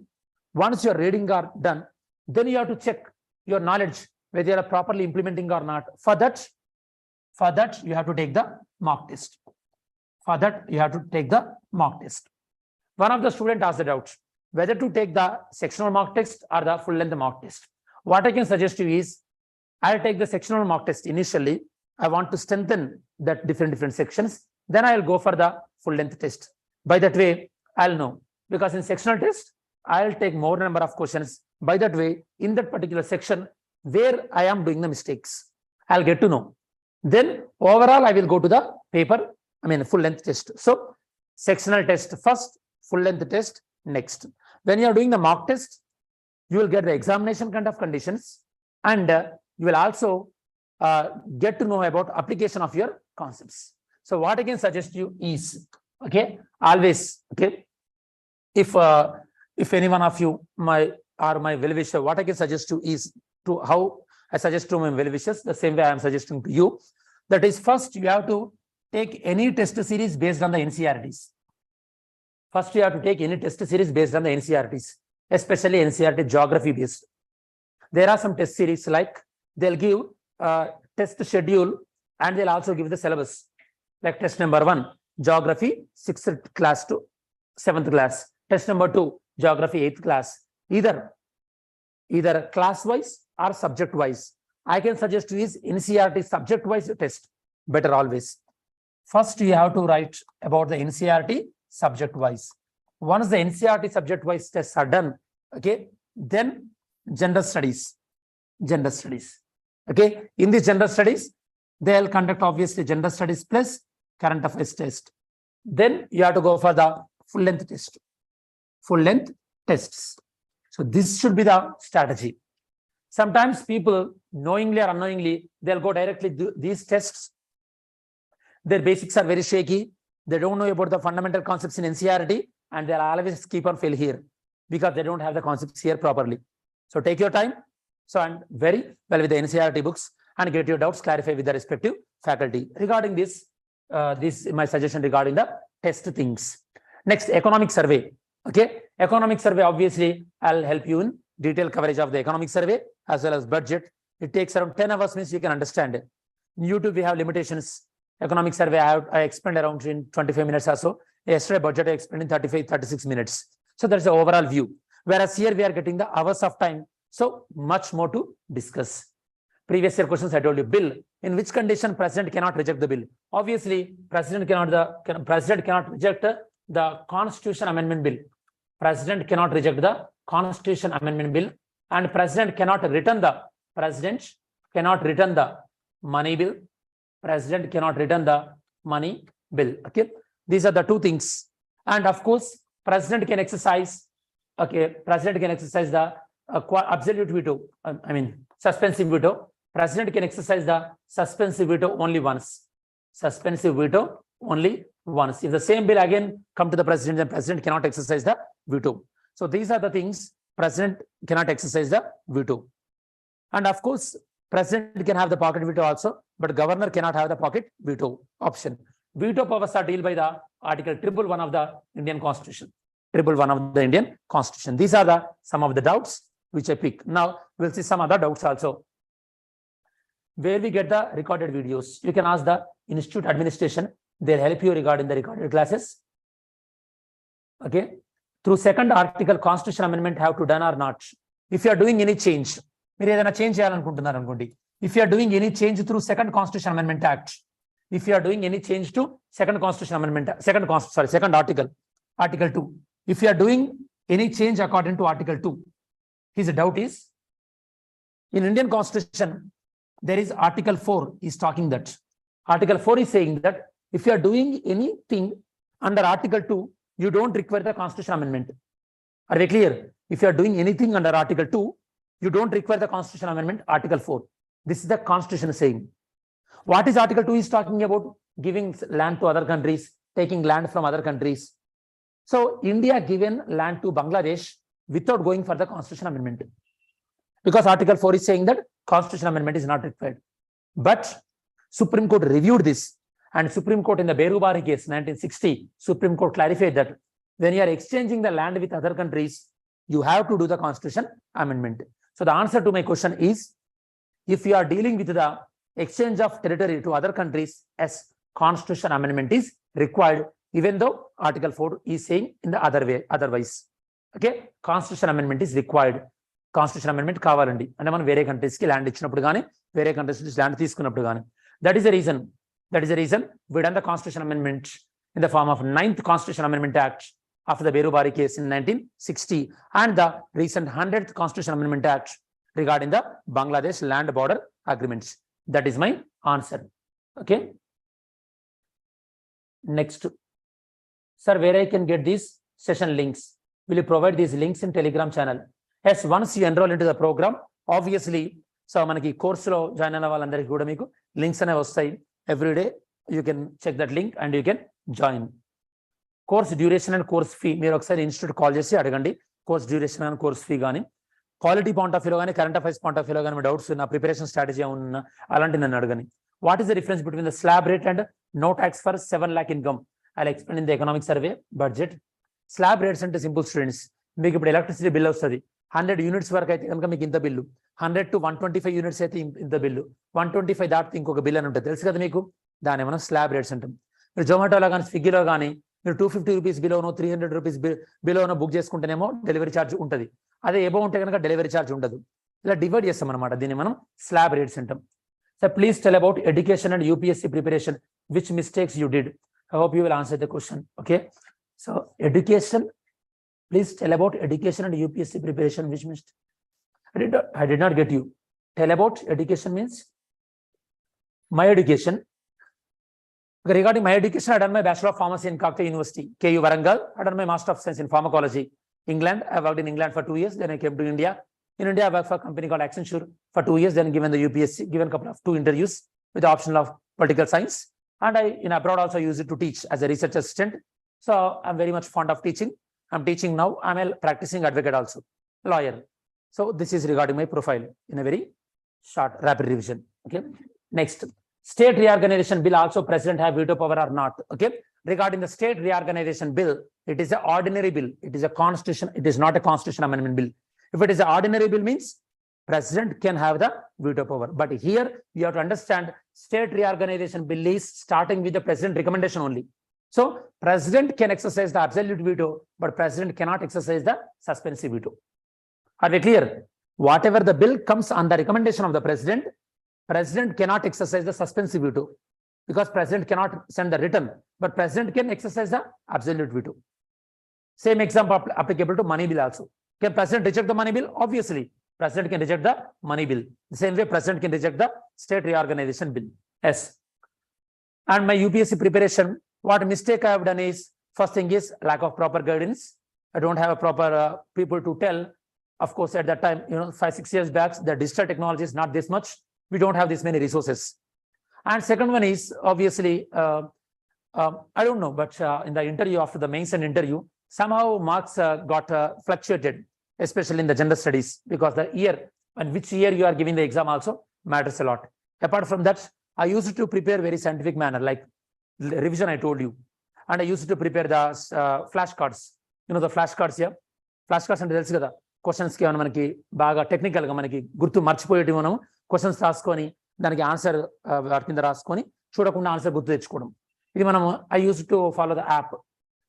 once your reading are done, then you have to check your knowledge whether you are properly implementing or not. For that you have to take the mock test. One of the student asked the doubt whether to take the sectional mock test or the full length mock test. What I can suggest to you is, I'll take the sectional mock test initially. I want to strengthen that different sections. Then I'll go for the full length test. By that way, I'll know, because in sectional test, I'll take more number of questions. By that way, in that particular section where I am doing the mistakes, I'll get to know. Then overall, I will go to the paper, full length test. So sectional test first, full length test next. When you are doing the mock test, you will get the examination kind of conditions, and you will also get to know about application of your concepts. So what I can suggest you is, okay, always, okay, if any one of you my well-wisher, what I can suggest you is, to how I suggest to my well-wishers, the same way I am suggesting to you. That is, first you have to take any test series based on the NCERTs. First you have to take any test series based on the NCERTs, especially NCERT geography based. There are some test series like they'll give test schedule and they'll also give the syllabus. Like test number 1, geography 6th class to 7th class. Test number 2, geography 8th class. Either class wise or subject wise. I can suggest you is NCERT subject wise test, better always. First you have to write about the NCERT subject wise. Once the NCERT subject wise tests are done, okay, then general studies. Gender studies. Okay, in this gender studies, they'll conduct obviously gender studies plus current affairs test. Then you have to go for the full length test. Full length tests. So this should be the strategy. Sometimes people knowingly or unknowingly, they'll go directly do these tests. Their basics are very shaky. They don't know about the fundamental concepts in NCERT, and they'll always keep on fail here because they don't have the concepts here properly. So take your time. So and very well with the NCERT books and get your doubts clarified with the respective faculty. Regarding this, this is my suggestion regarding the test things. Next, economic survey. Okay, economic survey, obviously, I'll help you in detailed coverage of the economic survey as well as budget. It takes around 10 hours, means you can understand it. In YouTube, we have limitations. Economic survey, I explained around in 25 minutes or so. Yesterday, budget I explained in 36 minutes. So that's the overall view. Whereas here we are getting the hours of time. So much more to discuss. Previous year questions I told you. Bill. In which condition president cannot reject the bill? Obviously, president cannot reject the Constitution Amendment Bill. President cannot reject the Constitution Amendment Bill, and president cannot return the money bill. President cannot return the money bill. Okay, these are the two things. And of course, president can exercise. Okay, president can exercise the absolute veto. Suspensive veto. President can exercise the suspensive veto only once. Suspensive veto only once. If the same bill again come to the president, then president cannot exercise the veto. So these are the things. President cannot exercise the veto. And of course, president can have the pocket veto also, but governor cannot have the pocket veto option. Veto powers are dealt by the Article 111 of the Indian Constitution. 111 of the Indian Constitution. These are the some of the doubts which I pick. Now we'll see some other doubts also. Where we get the recorded videos, you can ask the institute administration. They'll help you regarding the recorded classes. Okay. Through second article, Constitution Amendment have to done or not. If you are doing any change, if you are doing any change through second Constitution Amendment Act, if you are doing any change to second Constitution Amendment, second article, Article 2, if you are doing any change according to Article 2, his doubt is, in Indian Constitution, there is Article 4 is talking that. Article 4 is saying that if you are doing anything under Article 2, you don't require the Constitution Amendment. Are we clear? If you are doing anything under Article 2, you don't require the Constitution Amendment, Article 4. This is the Constitution saying. What is Article 2 is talking about? Giving land to other countries, taking land from other countries. So India given land to Bangladesh without going for the Constitution Amendment. Because Article 4 is saying that Constitution Amendment is not required. But Supreme Court reviewed this, and Supreme Court in the Berubari case, 1960, Supreme Court clarified that when you are exchanging the land with other countries, you have to do the Constitution Amendment. So the answer to my question is, if you are dealing with the exchange of territory to other countries, as Constitution Amendment is required, even though Article 4 is saying in the other way, otherwise. Okay, Constitution Amendment is required. Constitution Amendment kavalandi. And మనం వేరే countries ki land ఇచ్చినప్పుడు గాని, వేరే countries నుంచి land తీసుకున్నప్పుడు గాని. That is the reason. We done the Constitution Amendment in the form of 9th Constitution Amendment Act after the Berubari case in 1960 and the recent 100th Constitution Amendment Act regarding the Bangladesh land border agreements. That is my answer. Okay. Next. Sir, where I can get these session links? Will you provide these links in Telegram channel? Yes, once you enroll into the program, obviously, so manaki course lo join ayina vallandariki kuda meeku links ane vastayi. Every day you can check that link and you can join. Course duration and course fee meer okkasari institute call chesi adagandi. Course duration and course fee gaani, quality point of view lo gaani, current affairs point of view lo gaani doubts na preparation strategy unna alanti nannu adagani. What is the difference between the slab rate and no tax for 7 lakh income? I'll explain in the economic survey budget. Slab rates ante simple students, meeku ippudu electricity bill ostadi 100 units వరకు అయితే కనుక మీకు ఇంత bill, 100 to 125 units అయితే ఇంత bill, 125 దాటితే ఇంకొక bill అని ఉంటుంది, తెలుసు కదా మీకు. దాన్ని మనం స్లాబ్ రేట్స్ అంటాం. మీరు జొమాటోలో కానీ స్విగ్గీలో కానీ మీరు 250 రూపీస్ బిలోనో 300 రూపీస్ బిలోనో బుక్ చేసుకుంటేనేమో డెలివరీ ఛార్జ్ ఉంటుంది. అదే ఏబో ఉంటే కనుక డెలివరీ ఛార్జ్ ఉండదు. ఇలా డివైడ్ చేస్తాం అనమాట. దీన్ని మనం స్లాబ్ రేట్స్ అంటాం. So please tell about education and UPSC preparation, which mistakes you did. I hope you will answer the question. Okay, so education, please tell about education and UPSC preparation, which missed. I did not get you. tell about education means my education. Regarding my education, I done my Bachelor of Pharmacy in Kakatiya University, KU Warangal. I done my Master of Science in Pharmacology, England. I worked in England for 2 years. Then I came to India. In India, I worked for a company called Accenture for 2 years. Then given the UPSC, given a couple of 2 interviews with the option of political science. And I in abroad also use it to teach as a research assistant. So I'm very much fond of teaching. I'm teaching now. I'm a practicing advocate also, lawyer. So this is regarding my profile in a very short, rapid revision. Okay. Next. State reorganization bill also president have veto power or not? Okay. Regarding the state reorganization bill, it is an ordinary bill. It is a constitution. It is not a constitution amendment bill. If it is an ordinary bill means president can have the veto power. But here you have to understand state reorganization bill is starting with the president recommendation only. So president can exercise the absolute veto, but president cannot exercise the suspensive veto. Are we clear? Whatever the bill comes on the recommendation of the president cannot exercise the suspensive veto because president cannot send the written, but president can exercise the absolute veto. Same example applicable to money bill also. Can president reject the money bill? Obviously, president can reject the money bill. The same way president can reject the state reorganization bill. Yes. And my UPSC preparation, what mistake I have done is, first thing is lack of proper guidance. I don't have a proper people to tell. Of course, at that time, 5-6 years back, the digital technology is not this much. We don't have this many resources. And second one is obviously, I don't know, but in the interview after the mains and interview, somehow marks got fluctuated, especially in the gender studies, because the year and which year you are giving the exam also matters a lot. Apart from that, I used to prepare very scientific manner, like revision I told you. And I used to prepare the flashcards. The flashcards here. Flashcards and tells kada questions ki manaki baga technical ga manaki gurtu marchipoyeti manam questions raskoni daniki answer vaati kinda raskoni chudakunda answer gurtu techukodam. Idi manam I used to follow the app.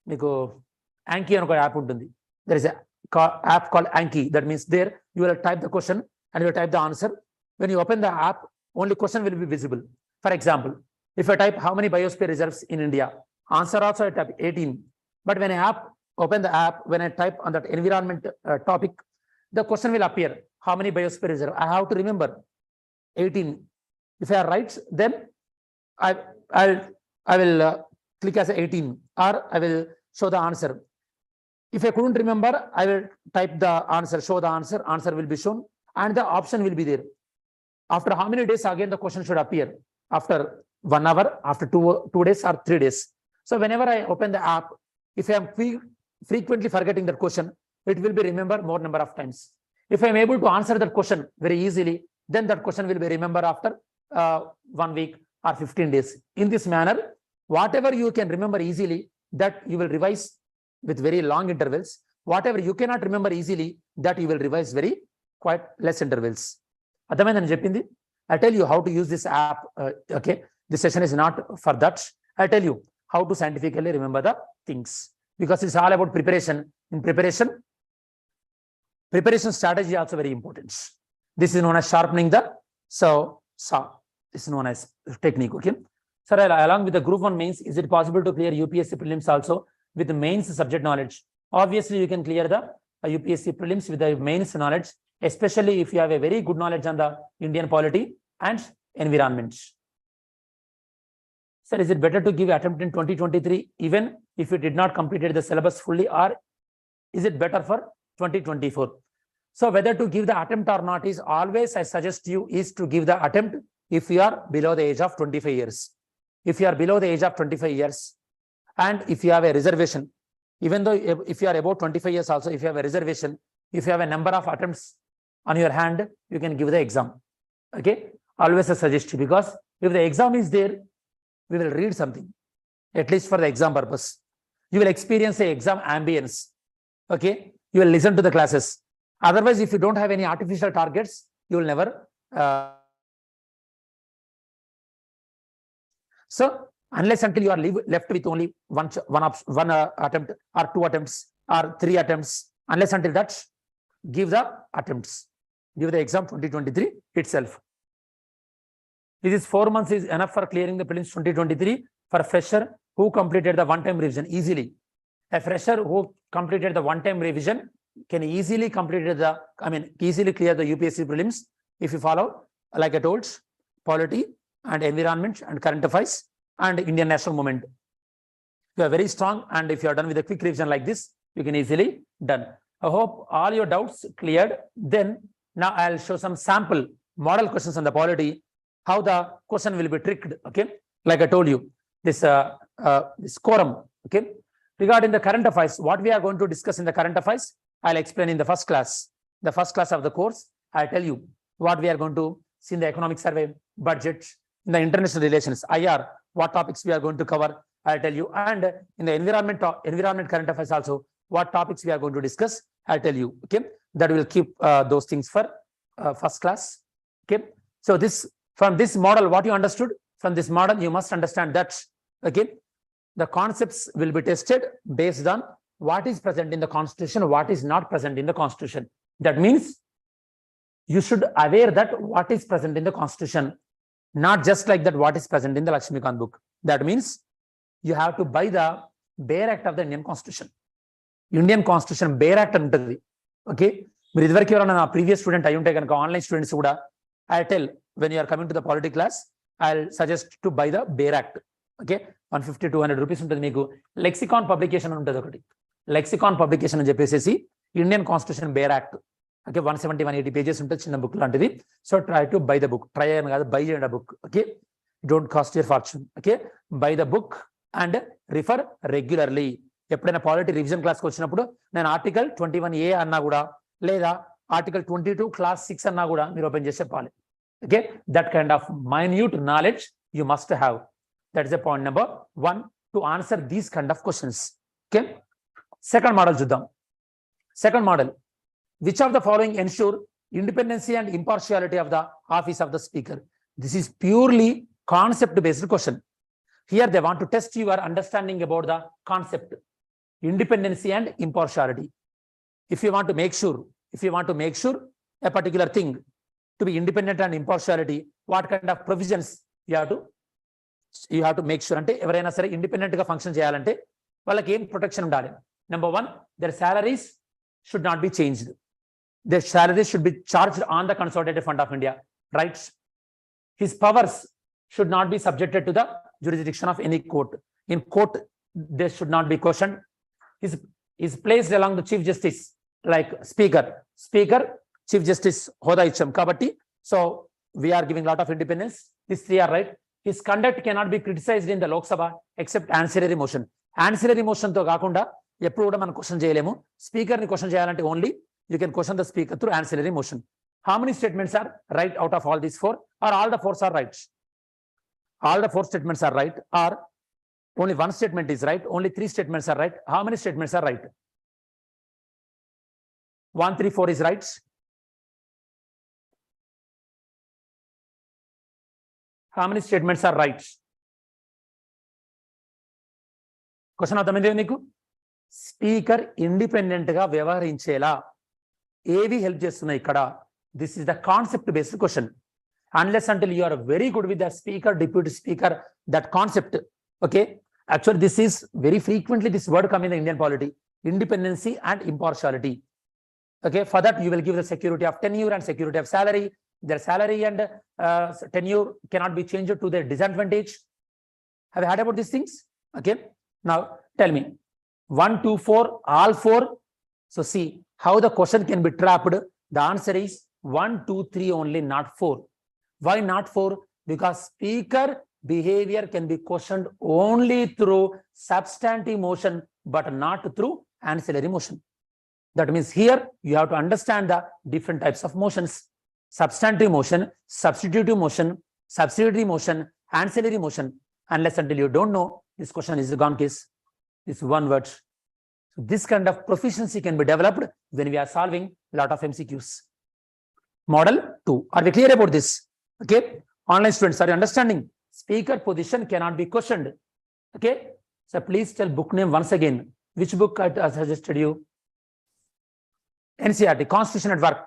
Meeku Anki an oka app untundi. There is a app called Anki. That means there you will type the question and you will type the answer. When you open the app, only question will be visible. For example, if I type how many biosphere reserves in India, answer also I type 18. But when I open the app, when I type on that environment topic, the question will appear. How many biosphere reserves? I have to remember 18. If I write, then I will click as 18 or I will show the answer. If I couldn't remember, I will type the answer, show the answer will be shown and the option will be there. After how many days again the question should appear? After 1 hour, after 2 days or 3 days. So whenever I open the app, if I am frequently forgetting that question, it will be remembered more number of times. If I am able to answer that question very easily, then that question will be remembered after 1 week or 15 days. In this manner, whatever you can remember easily, that you will revise with very long intervals. Whatever you cannot remember easily, that you will revise very quite less intervals. I tell you how to use this app. Okay, this session is not for that. I tell you how to scientifically remember the things, because it's all about preparation. In preparation strategy is also very important. This is known as sharpening the saw. This is known as technique. Okay, sir, along with the group 1 mains, is it possible to clear UPSC prelims also with the mains subject knowledge? Obviously, you can clear the UPSC prelims with the mains knowledge, especially if you have a very good knowledge on the Indian polity and environment. Sir, is it better to give attempt in 2023 even if you did not complete the syllabus fully, or is it better for 2024? So whether to give the attempt or not is always, I suggest you, is to give the attempt if you are below the age of 25 years. If you are below the age of 25 years and if you have a reservation, even though if you are above 25 years also, if you have a reservation, if you have a number of attempts on your hand, you can give the exam. Okay, always a suggestion, because if the exam is there, we will read something, at least for the exam purpose. You will experience the exam ambience. Okay, you will listen to the classes. Otherwise, if you don't have any artificial targets, you will never. So unless until you are left with only one attempt or 2 attempts or 3 attempts, unless until that, give the attempts. Give the exam 2023 itself. This is 4 months is enough for clearing the prelims 2023 for a fresher who completed the one-time revision easily. A fresher who completed the one-time revision can easily easily clear the UPSC prelims if you follow, like I told, polity and environment and current affairs and Indian national movement. You are very strong, and if you are done with a quick revision like this, you can easily done. I hope all your doubts cleared. Then now I'll show some sample model questions on the polity, how the question will be tricked. Okay, like I told you, this quorum. Okay, regarding the current affairs, what we are going to discuss in the current affairs, I'll explain in the first class. The first class of the course, I'll tell you what we are going to see in the economic survey, budget, in the international relations, IR, what topics we are going to cover, I'll tell you. And in the environment current affairs also, what topics we are going to discuss, I'll tell you. Okay, that will keep those things for first class. Okay, so this, from this model, what you understood from this model, you must understand that, okay, the concepts will be tested based on what is present in the constitution, what is not present in the constitution. That means you should aware that what is present in the constitution, not just like that what is present in the Lakshmikant book. That means you have to buy the bare act of the Indian constitution. Indian constitution bare act untadi. Okay, previous student online students kuda, I'll tell, when you are coming to the polity class, I'll suggest to buy the bare act. Okay, 150-200 rupees untadi meeku. Lexicon publication untadi okati. Lexicon publication అని చెప్పేసి Indian constitution bare act. Okay, 170-180 pages ఉంటుంది, చిన్న book లాంటిది. So try to buy the book, try అని కాదు, by చేయండి book. Okay, don't cost your fortune. Okay, by the book and refer regularly. ఎప్పుడైనా polity revision క్లాస్కి వచ్చినప్పుడు నేను ఆర్టికల్ 21A అన్నా కూడా, లేదా ఆర్టికల్ 22 క్లాస్ 6 అన్నా కూడా మీరు ఓపెన్ చేసి చెప్పాలి. Okay, that kind of minute knowledge you must have. That is the point number 1 to answer these kind of questions. Okay, second model చూద్దాం. Second model, which of the following ensure independency and impartiality of the office of the speaker? This is purely concept based question. Here they want to test your understanding about the concept independency and impartiality. If you want to make sure a particular thing to be independent and impartiality, what kind of provisions you have to make sure. Ante evaraina sare independent ga function cheyalante vallaki em protection undali. Number 1, their salaries should not be changed. Their salaries should be charged on the Consolidated Fund of India, right? His powers should not be subjected to the jurisdiction of any court. In court, they should not be questioned. Is placed along the Chief Justice, like Speaker, Chief Justice, Hoda Icham Kabatti. So we are giving a lot of independence. These 3 are right. His conduct cannot be criticized in the Lok Sabha except ancillary motion. Ancillary motion to kaakunda eppudu kuda మనం question చేయలేము. Speaker ని question చేయాలంటే only you can question the speaker through ancillary motion. How many statements are right out of all these 4, or all the 4 are right? All the 4 statements are right, or only 1 statement is right, only 3 statements are right? How many statements are right? 1, 3, 4 is right. How many statements are right? Question అర్థమైంది నీకు? Speaker independent గా వ్యవహరించేలా ఏవి help చేస్తున్నాయి ఇక్కడ? This is the concept based question. Unless until you are very good with the speaker, deputy speaker, that concept. Okay, actually this is very frequently this word come in the Indian polity, independency and impartiality. Okay, for that you will give the security of tenure and security of salary. Their salary and tenure cannot be changed to their disadvantage. Have you heard about these things? Okay, now tell me 1, 2, 4, all 4. So see how the question can be trapped. The answer is 1, 2, 3 only, not 4. Why not 4? Because speaker behavior can be questioned only through substantive motion but not through ancillary motion. That means here you have to understand the different types of motions: substantive motion, substitutive motion, subsidiary motion, ancillary motion. Unless until you don't know, this question is a gone case. This one word. So this kind of proficiency can be developed when we are solving a lot of MCQs. Model 2. Are we clear about this? Okay. Online students, are you understanding? Speaker position cannot be questioned. Okay. So please tell book name once again. Which book I suggested you? NCERT, Constitution at Work.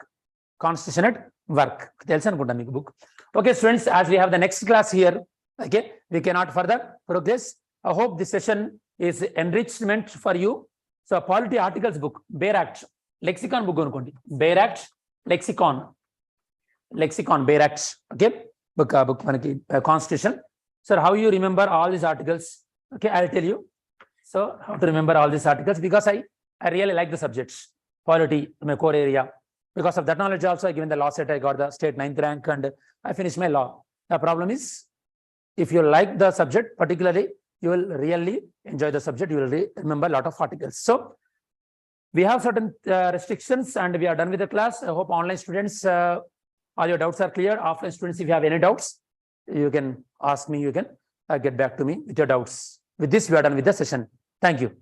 Constitution at Work. Book. Okay, students, as we have the next class here, okay, we cannot further progress. I hope this session is enrichment for you. So, polity articles book, Bare Act, Lexicon book, Bare Act, Lexicon. lexicon, bare acts. Okay, book manaki, constitution. So how you remember all these articles? Okay, I'll tell you. So how to remember all these articles, because I really like the subjects, polity, my core area. Because of that knowledge also, I given the law set, I got the state 9th rank and I finished my law. The problem is, if you like the subject particularly, you will really enjoy the subject. You will remember a lot of articles. So we have certain restrictions and we are done with the class. I hope online students, all your doubts are clear. Offline students, if you have any doubts, you can ask me, you can get back to me with your doubts. With this, we are done with the session. Thank you.